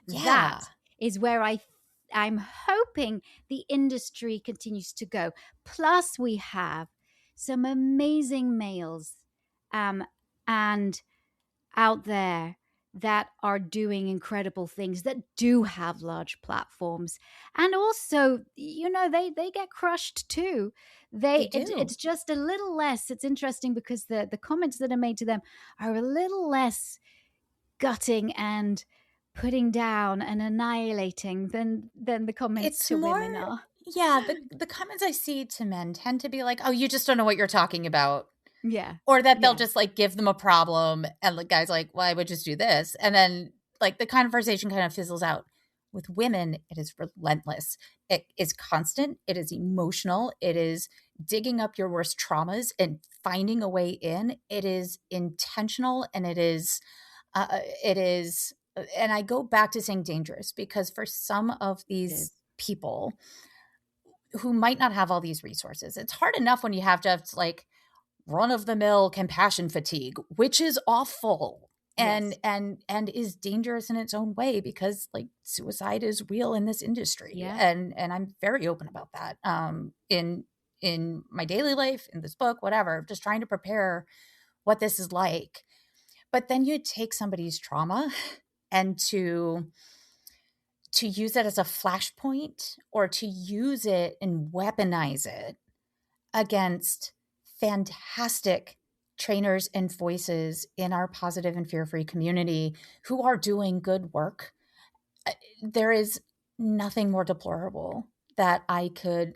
That Yeah. is where I'm hoping the industry continues to go. Plus, we have some amazing males and out there that are doing incredible things, that do have large platforms, and also they get crushed too. They do. It's just a little less. It's interesting because the comments that are made to them are a little less gutting and putting down and annihilating than the comments It's to more, women are. yeah, the comments I see to men tend to be like, "Oh, you just don't know what you're talking about." Yeah. Or that they'll Yeah. just, like, give them a problem, and the guy's like, "Well, I would just do this." And then, like, the conversation kind of fizzles out. With women, it is relentless. It is constant, it is emotional, it is digging up your worst traumas and finding a way in. It is intentional, and it is and I go back to saying dangerous, because for some of It these is. people who might not have all these resources, it's hard enough when you have just, like, run-of-the-mill compassion fatigue, which is awful and Yes. and is dangerous in its own way, because, like, suicide is real in this industry. Yeah. And I'm very open about that, in my daily life, in this book, whatever, just trying to prepare what this is like. But then you take somebody's trauma and to use it as a flashpoint, or to use it and weaponize it against fantastic trainers and voices in our positive and fear-free community who are doing good work. There is nothing more deplorable that I could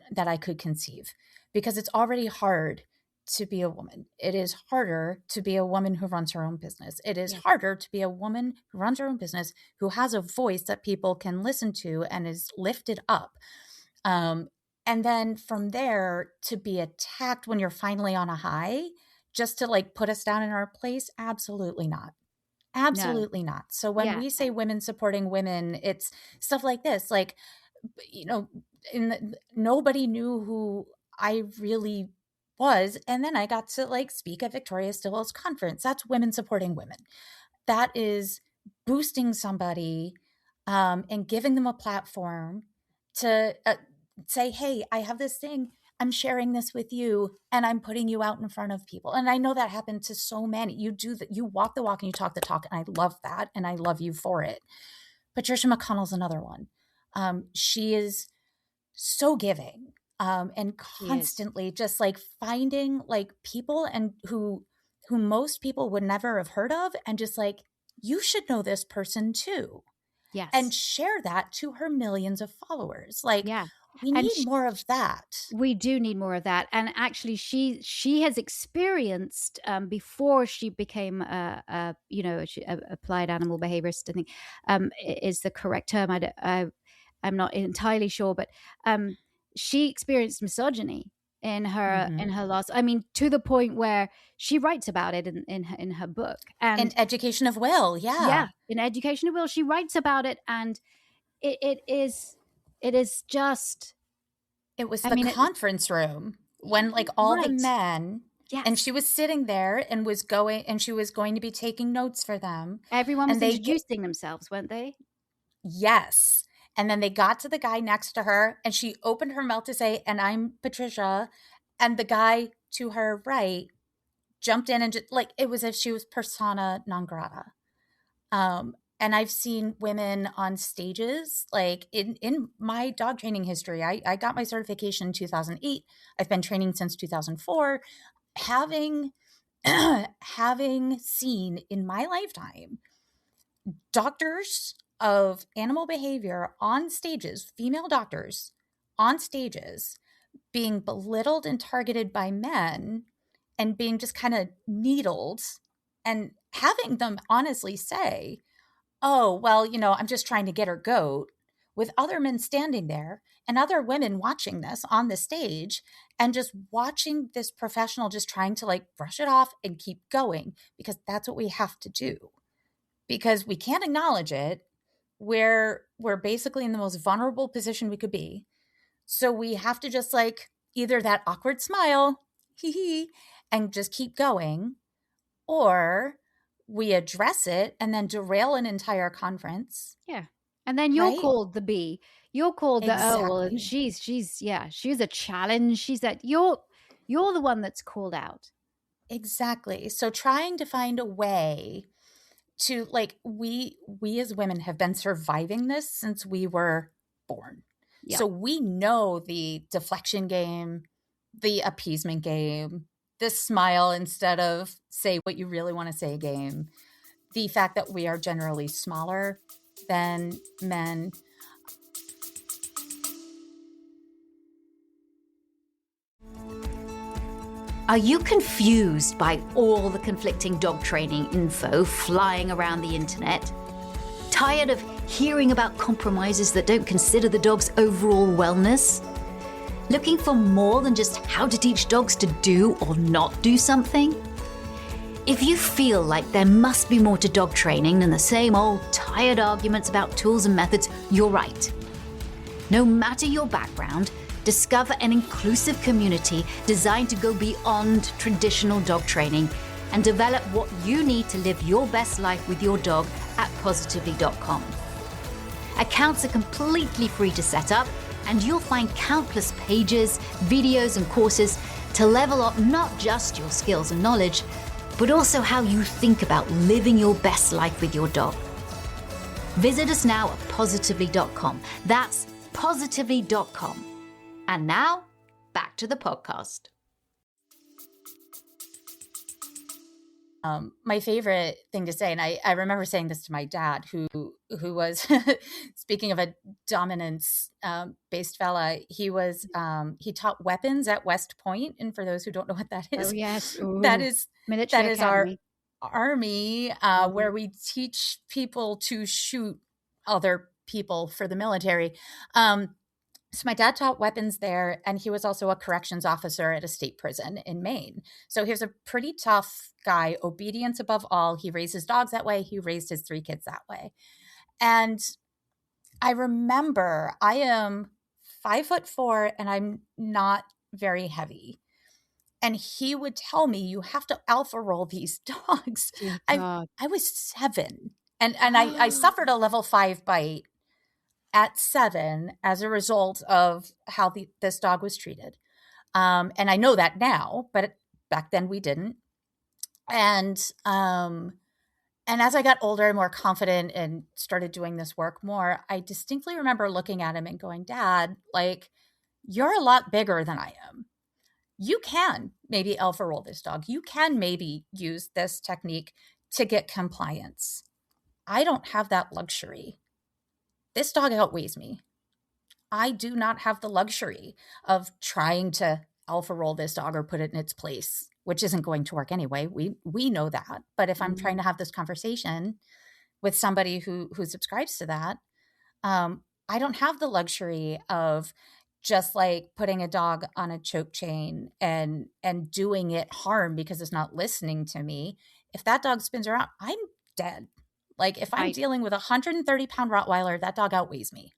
conceive, because it's already hard to be a woman. It is harder to be a woman who runs her own business. It is Yes. harder to be a woman who runs her own business, who has a voice that people can listen to and is lifted up. And then from there, to be attacked when you're finally on a high, just to, like, put us down in our place, absolutely not. No. Absolutely not. So when Yeah. we say women supporting women, it's stuff like this, like, you know, nobody knew who I really was, and then I got to, like, speak at Victoria Stilwell's conference. That's women supporting women. That is boosting somebody, and giving them a platform to say, "Hey, I have this thing. I'm sharing this with you and I'm putting you out in front of people. And I know that happened to so many. You do that. You walk the walk and you talk the talk. And I love that. And I love you for it. Patricia McConnell's another one. She is so giving, and constantly just like finding like people and who most people would never have heard of, and just like, you should know this person too. Yes. And share that to her millions of followers. Like, Yeah. we And need more of that. We do need more of that. And actually, she has experienced before she became a applied animal behaviorist, I think is the correct term. I'm not entirely sure, but she experienced misogyny in her last. I mean, to the point where she writes about it in her book. And in Education of Will, yeah, in Education of Will, she writes about it, and it is just. It was conference room when like all the men, and she was sitting there and she was going to be taking notes for them. Everyone was introducing themselves, weren't they? Yes. And then they got to the guy next to her and she opened her mouth to say, and I'm Patricia. And the guy to her right jumped in and just like, it was as if she was persona non grata. And I've seen women on stages, like in my dog training history, I got my certification in 2008. I've been training since 2004. Having seen in my lifetime doctors of animal behavior on stages, female doctors on stages, being belittled and targeted by men and being just kind of needled, and having them honestly say, oh, well, I'm just trying to get her goat, with other men standing there and other women watching this on the stage and just watching this professional just trying to like brush it off and keep going, because that's what we have to do, because we can't acknowledge it. We're basically in the most vulnerable position we could be. So we have to just like either that awkward smile, hee hee, and just keep going, or we address it and then derail an entire conference. Yeah. And then you're called the B. You're called the O. And she's a challenge. She's that you're the one that's called out. Exactly. So trying to find a way to like, we as women have been surviving this since we were born. Yep. So we know the deflection game, the appeasement game, the smile instead of say what you really want to say game, the fact that we are generally smaller than men. Are you confused by all the conflicting dog training info flying around the internet? Tired of hearing about compromises that don't consider the dog's overall wellness? Looking for more than just how to teach dogs to do or not do something? If you feel like there must be more to dog training than the same old tired arguments about tools and methods, you're right. No matter your background, discover an inclusive community designed to go beyond traditional dog training and develop what you need to live your best life with your dog at positively.com. Accounts are completely free to set up, and you'll find countless pages, videos, and courses to level up not just your skills and knowledge, but also how you think about living your best life with your dog. Visit us now at positively.com. That's positively.com. And now, back to the podcast. My favorite thing to say, and I remember saying this to my dad, who was speaking of a dominance based fella. He taught weapons at West Point, and for those who don't know what that is, that is our army, where we teach people to shoot other people for the military. So my dad taught weapons there, and he was also a corrections officer at a state prison in Maine. So he was a pretty tough guy, obedience above all. He raised his dogs that way. He raised his 3 kids that way. And I remember I am 5'4" and I'm not very heavy. And he would tell me, you have to alpha roll these dogs. I was 7 and I suffered a level 5 bite at 7 as a result of how this dog was treated. And I know that now, but back then we didn't. And as I got older and more confident and started doing this work more, I distinctly remember looking at him and going, Dad, like, you're a lot bigger than I am. You can maybe alpha roll this dog. You can maybe use this technique to get compliance. I don't have that luxury. This dog outweighs me. I do not have the luxury of trying to alpha roll this dog or put it in its place, which isn't going to work anyway. We know that. But if I'm trying to have this conversation with somebody who subscribes to that, I don't have the luxury of just like putting a dog on a choke chain and doing it harm because it's not listening to me. If that dog spins around, I'm dead. Like if I'm dealing with a 130-pound Rottweiler, that dog outweighs me.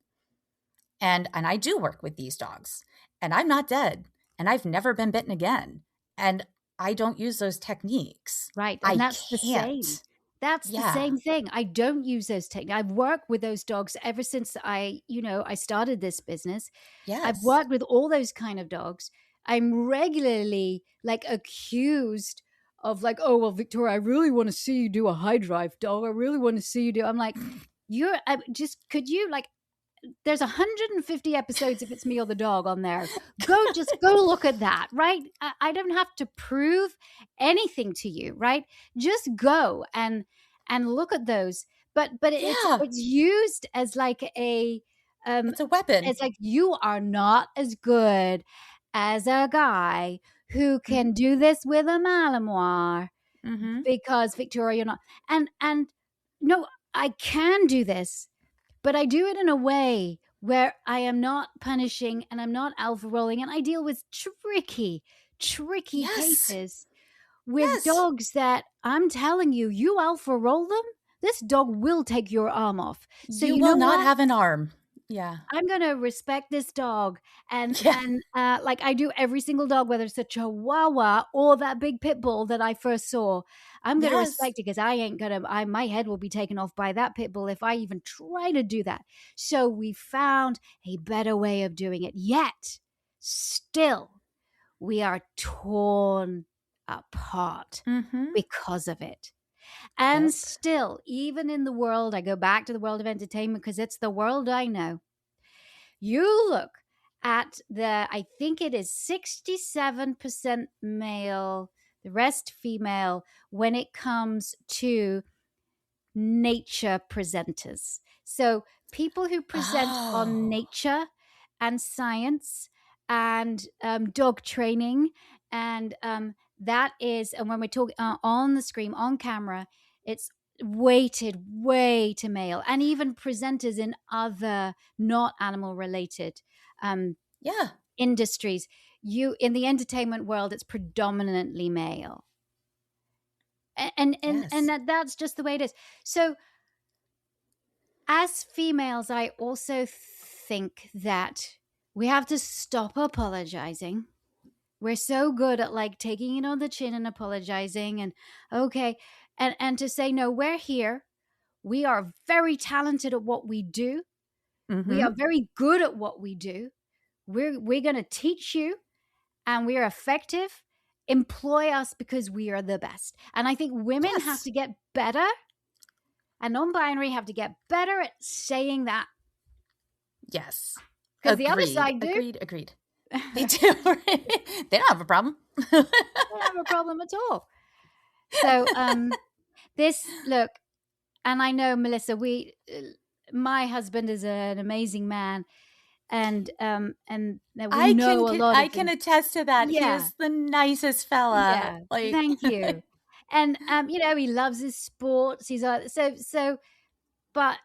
And I do work with these dogs, and I'm not dead, and I've never been bitten again. And I don't use those techniques. Right. And that's the same. That's the same thing. I don't use those techniques. I've worked with those dogs ever since I started this business. Yes. I've worked with all those kind of dogs. I'm regularly like accused of like, oh, well, Victoria, I really want to see you do a high drive dog. I really want to see you do. I'm like, could you like, there's 150 episodes if it's me or the dog on there. Go look at that, right? I don't have to prove anything to you, right? Just go and look at those. But it's used as like it's a weapon. It's like you are not as good as a guy who can do this with a Malinois because Victoria, you're not. And no, I can do this. But I do it in a way where I am not punishing and I'm not alpha rolling. And I deal with tricky cases with dogs that I'm telling you, you alpha roll them, this dog will take your arm off. So you will not have an arm. Yeah. I'm going to respect this dog. And like I do every single dog, whether it's a Chihuahua or that big pit bull that I first saw, I'm going to respect it because my head will be taken off by that pit bull if I even try to do that. So we found a better way of doing it. Yet, still, we are torn apart because of it. And still, even in the world, I go back to the world of entertainment because it's the world I know. You look at I think it is 67% male, the rest female when it comes to nature presenters. So people who present on nature and science and dog training and that is, and when we're talking on the screen, on camera, it's weighted way to male. And even presenters in other not animal related industries, in the entertainment world, it's predominantly male. And that's just the way it is. So as females, I also think that we have to stop apologizing. We're so good at like taking it on the chin and apologizing and and to say, no, we're here. We are very talented at what we do. We are very good at what we do. We're going to teach you and we're effective. Employ us because we are the best. And I think women have to get better and non-binary have to get better at saying that. Yes. Because the other side do. Agreed. They do. They don't have a problem. They don't have a problem at all. So look, and I know, Melissa, my husband is an amazing man, and we know a lot. I can attest to that. Yeah. He is the nicest fella. Yeah. Thank you. And he loves his sports. He's but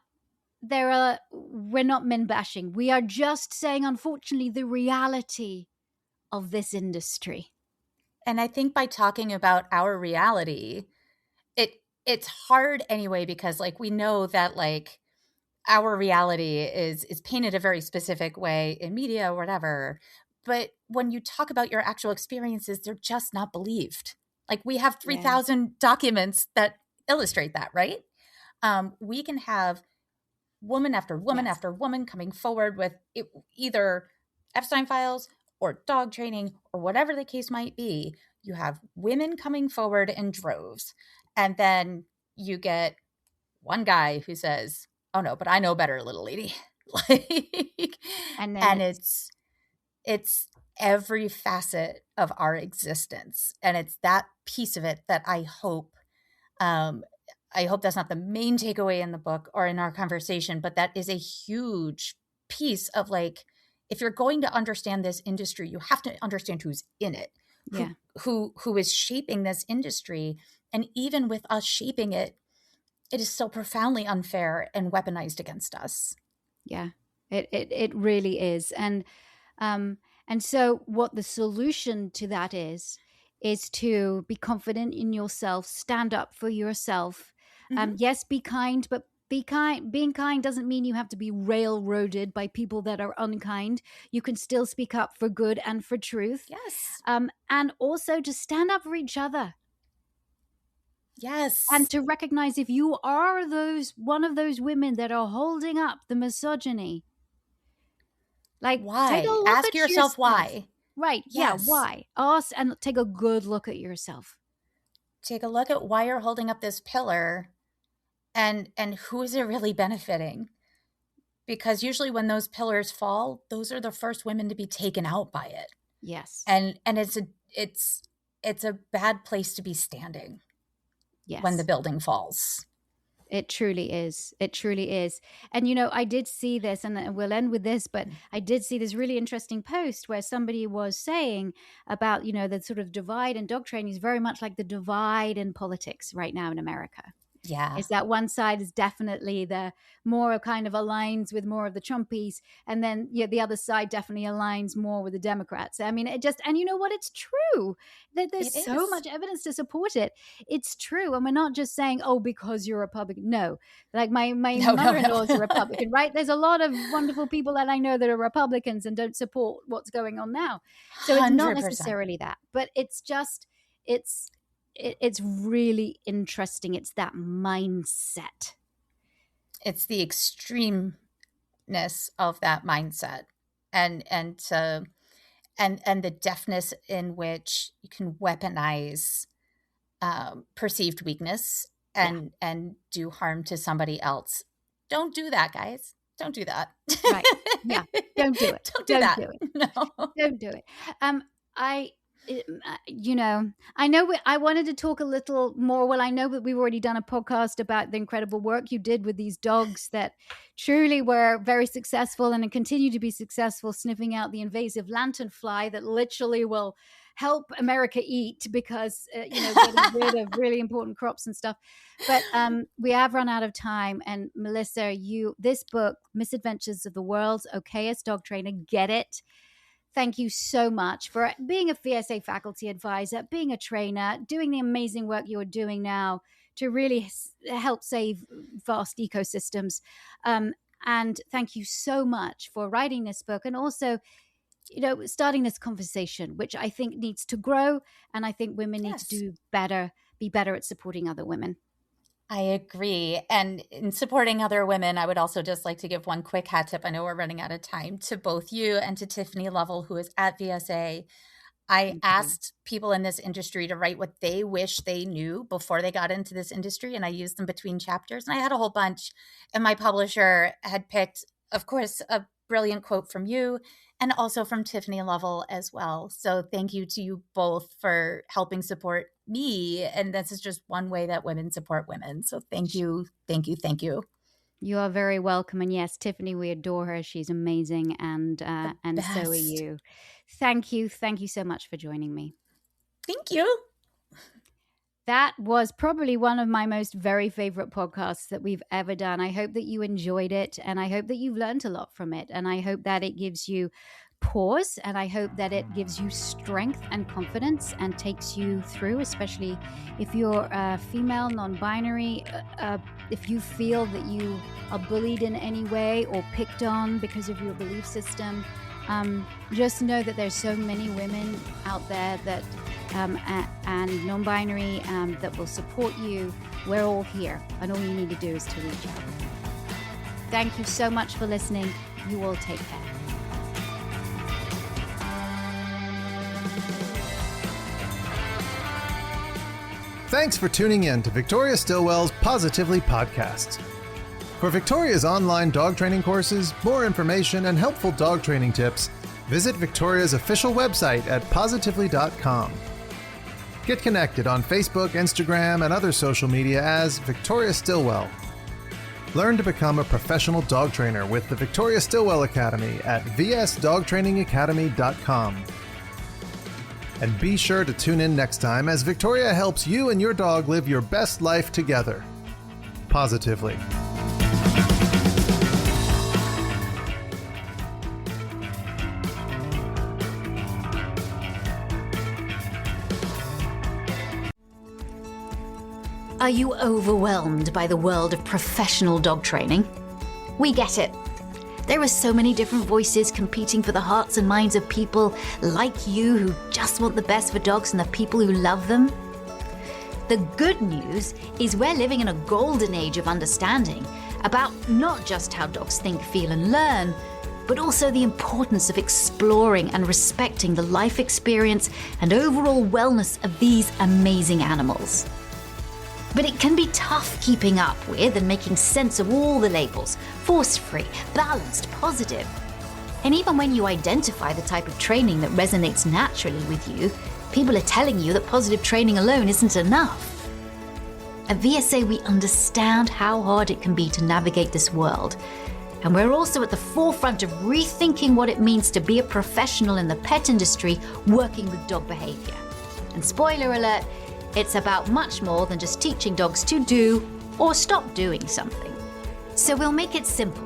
we're not men bashing. We are just saying, unfortunately, the reality of this industry. And I think by talking about our reality, it's hard anyway, because like we know that like our reality is painted a very specific way in media or whatever. But when you talk about your actual experiences, they're just not believed. Like we have 3,000 documents that illustrate that, right? We can have woman after woman after woman coming forward with either Epstein files or dog training or whatever the case might be, you have women coming forward in droves. And then you get one guy who says, "Oh no, but I know better, little lady." Like, And it's every facet of our existence. And it's that piece of it that I hope that's not the main takeaway in the book or in our conversation, but that is a huge piece of, like, if you're going to understand this industry, you have to understand who's in it, who is shaping this industry. And even with us shaping it, it is so profoundly unfair and weaponized against us. Yeah, it really is. And so what the solution to that is to be confident in yourself, stand up for yourself. Yes, be kind, but being kind doesn't mean you have to be railroaded by people that are unkind. You can still speak up for good and for truth. Yes. And also to stand up for each other. Yes. And to recognize if you are one of those women that are holding up the misogyny. Like, why? Take a look Ask at yourself why. Right. Yes. Yeah. Why? Ask and take a good look at yourself. Take a look at why you're holding up this pillar and who is it really benefiting? Because usually when those pillars fall, those are the first women to be taken out by it. Yes. And it's a bad place to be standing. Yes. When the building falls. It truly is. It truly is. And, I did see this, and we'll end with this, but I did see this really interesting post where somebody was saying about, the sort of divide in dog training is very much like the divide in politics right now in America. Yeah. Is that one side is definitely the more kind of aligns with more of the Trumpies. And then the other side definitely aligns more with the Democrats. I mean, and you know what? It's true. There's so much evidence to support it. It's true. And we're not just saying, oh, because you're Republican. No, like my mother-in-law is a Republican, right? There's a lot of wonderful people that I know that are Republicans and don't support what's going on now. So it's not 100%. necessarily that, but it's just, it's really interesting. It's that mindset. It's the extremeness of that mindset, and the deftness in which you can weaponize perceived weakness and do harm to somebody else. Don't do that, guys. Don't do that. Right? Yeah. Don't do it. Don't do that. No. Don't do it. I know I wanted to talk a little more. Well, I know that we've already done a podcast about the incredible work you did with these dogs that truly were very successful and continue to be successful, sniffing out the invasive lanternfly that literally will help America eat because, getting rid of really important crops and stuff. But we have run out of time. And Melissa, this book, Misadventures of the World's Okayest Dog Trainer, get it. Thank you so much for being a VSA faculty advisor, being a trainer, doing the amazing work you're doing now to really help save vast ecosystems. And thank you so much for writing this book and also, starting this conversation, which I think needs to grow. And I think women need to do better, be better at supporting other women. I agree. And in supporting other women, I would also just like to give one quick hat tip. I know we're running out of time, to both you and to Tiffany Lovell, who is at VSA. I asked people in this industry to write what they wish they knew before they got into this industry, and I used them between chapters. And I had a whole bunch. And my publisher had picked, of course, a brilliant quote from you and also from Tiffany Lovell as well. So thank you to you both for helping support me. And this is just one way that women support women. So thank you. Thank you. Thank you. You are very welcome. And yes, Tiffany, we adore her. She's amazing. And so are you. Thank you. Thank you so much for joining me. Thank you. That was probably one of my most very favorite podcasts that we've ever done. I hope that you enjoyed it, and I hope that you've learned a lot from it. And I hope that it gives you pause, and I hope that it gives you strength and confidence and takes you through, especially if you're female, non-binary, if you feel that you are bullied in any way or picked on because of your belief system. Just know that there's so many women out there that and non-binary that will support you. We're all here, and all you need to do is to reach out. Thank you so much for listening. You all take care. Thanks for tuning in to Victoria Stilwell's Positively Podcasts. For Victoria's online dog training courses, more information, and helpful dog training tips, visit Victoria's official website at positively.com. Get connected on Facebook, Instagram, and other social media as Victoria Stilwell. Learn to become a professional dog trainer with the Victoria Stilwell Academy at vsdogtrainingacademy.com. And be sure to tune in next time as Victoria helps you and your dog live your best life together. Positively. Are you overwhelmed by the world of professional dog training? We get it. There are so many different voices competing for the hearts and minds of people like you who just want the best for dogs and the people who love them. The good news is we're living in a golden age of understanding about not just how dogs think, feel, and learn, but also the importance of exploring and respecting the life experience and overall wellness of these amazing animals. But it can be tough keeping up with and making sense of all the labels: force-free, balanced, positive. And even when you identify the type of training that resonates naturally with you, people are telling you that positive training alone isn't enough. At VSA, we understand how hard it can be to navigate this world. And we're also at the forefront of rethinking what it means to be a professional in the pet industry working with dog behavior. And spoiler alert, it's about much more than just teaching dogs to do or stop doing something. So we'll make it simple.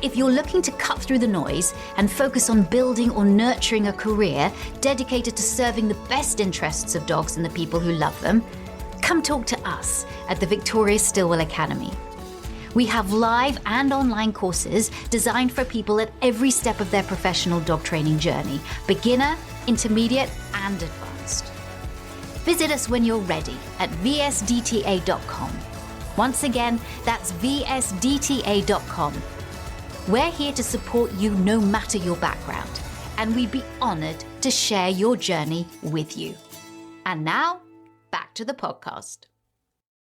If you're looking to cut through the noise and focus on building or nurturing a career dedicated to serving the best interests of dogs and the people who love them, come talk to us at the Victoria Stilwell Academy. We have live and online courses designed for people at every step of their professional dog training journey, beginner, intermediate, and advanced. Visit us when you're ready at vsdta.com. Once again, that's vsdta.com. We're here to support you no matter your background, and we'd be honored to share your journey with you. And now, back to the podcast.